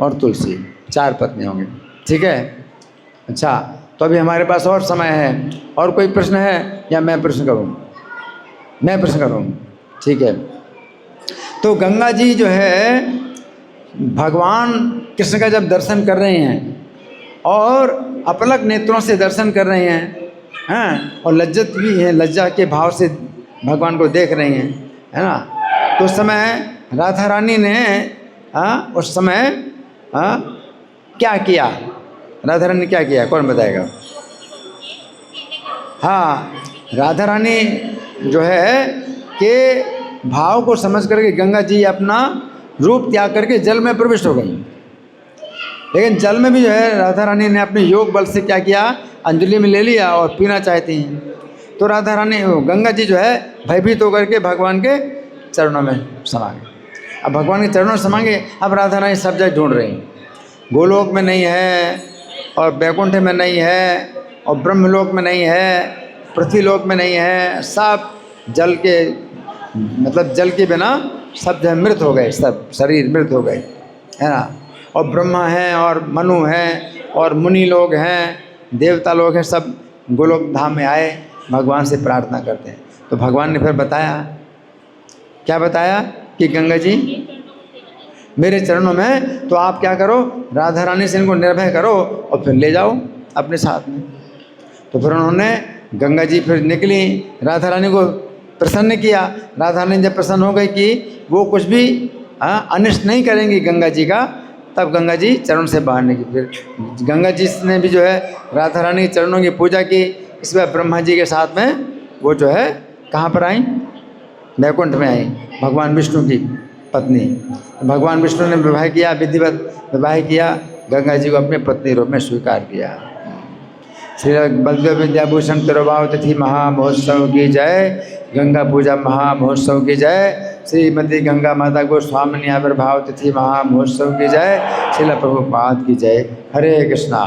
और तुलसी 4 पत्नियाँ होंगी, ठीक है। अच्छा, तो अभी हमारे पास और समय है। और कोई प्रश्न है या मैं प्रश्न करूं? मैं प्रश्न करूं, ठीक है। तो गंगा जी जो है भगवान कृष्ण का जब दर्शन कर रहे हैं और अपलक नेत्रों से दर्शन कर रहे हैं, और लज्जत भी है, लज्जा के भाव से भगवान को देख रही हैं, है ना। तो उस समय राधा रानी ने उस समय क्या किया? राधा रानी ने क्या किया, कौन बताएगा? हाँ, राधा रानी जो है कि भाव को समझ करके गंगा जी अपना रूप त्याग करके जल में प्रविष्ट हो गई। लेकिन जल में भी जो है राधा रानी ने अपने योग बल से क्या किया, अंजलि में ले लिया और पीना चाहती हैं। तो राधा रानी, गंगा जी जो है भयभीत होकर के भगवान के चरणों में समा गए। अब भगवान के चरणों में समा गए। अब राधा रानी सब जगह ढूंढ रही, गोलोक में नहीं है, और बैकुंठ में नहीं है, और ब्रह्मलोक में नहीं है, पृथ्वीलोक में नहीं है, सब जल के, मतलब जल के बिना सब जो मृत हो गए, सब शरीर मृत हो गए, है ना। और ब्रह्मा हैं और मनु हैं और मुनि लोग हैं, देवता लोग हैं, सब गोलोक धाम में आए, भगवान से प्रार्थना करते हैं। तो भगवान ने फिर बताया, क्या बताया कि गंगा जी मेरे चरणों में, तो आप क्या करो, राधा रानी से इनको निर्भय करो और फिर ले जाओ अपने साथ में। तो फिर उन्होंने, गंगा जी फिर निकली, राधा रानी को प्रसन्न किया। राधा रानी जब प्रसन्न हो गई कि वो कुछ भी अनिष्ट नहीं करेंगी गंगा जी का, तब गंगा जी चरण से बाहर निकली। फिर गंगा जी ने भी जो है राधा रानी के चरणों की पूजा की। इस बार ब्रह्मा जी के साथ में वो जो है कहाँ पर आई, बैकुंठ में आई, भगवान विष्णु की पत्नी। भगवान विष्णु ने विवाह किया, विधिवत विवाह किया, गंगा जी को अपने पत्नी रूप में स्वीकार किया। श्री बलदेव विद्याभूषण तिरुभाव तिथि महामहोत्सव की जय, गंगा पूजा महामहोत्सव की जय, श्रीमती गंगा माता गोस्वामिनी आविर्भाव तिथि महामहोत्सव की जय, श्रील प्रभुपाद की जय। हरे कृष्णा।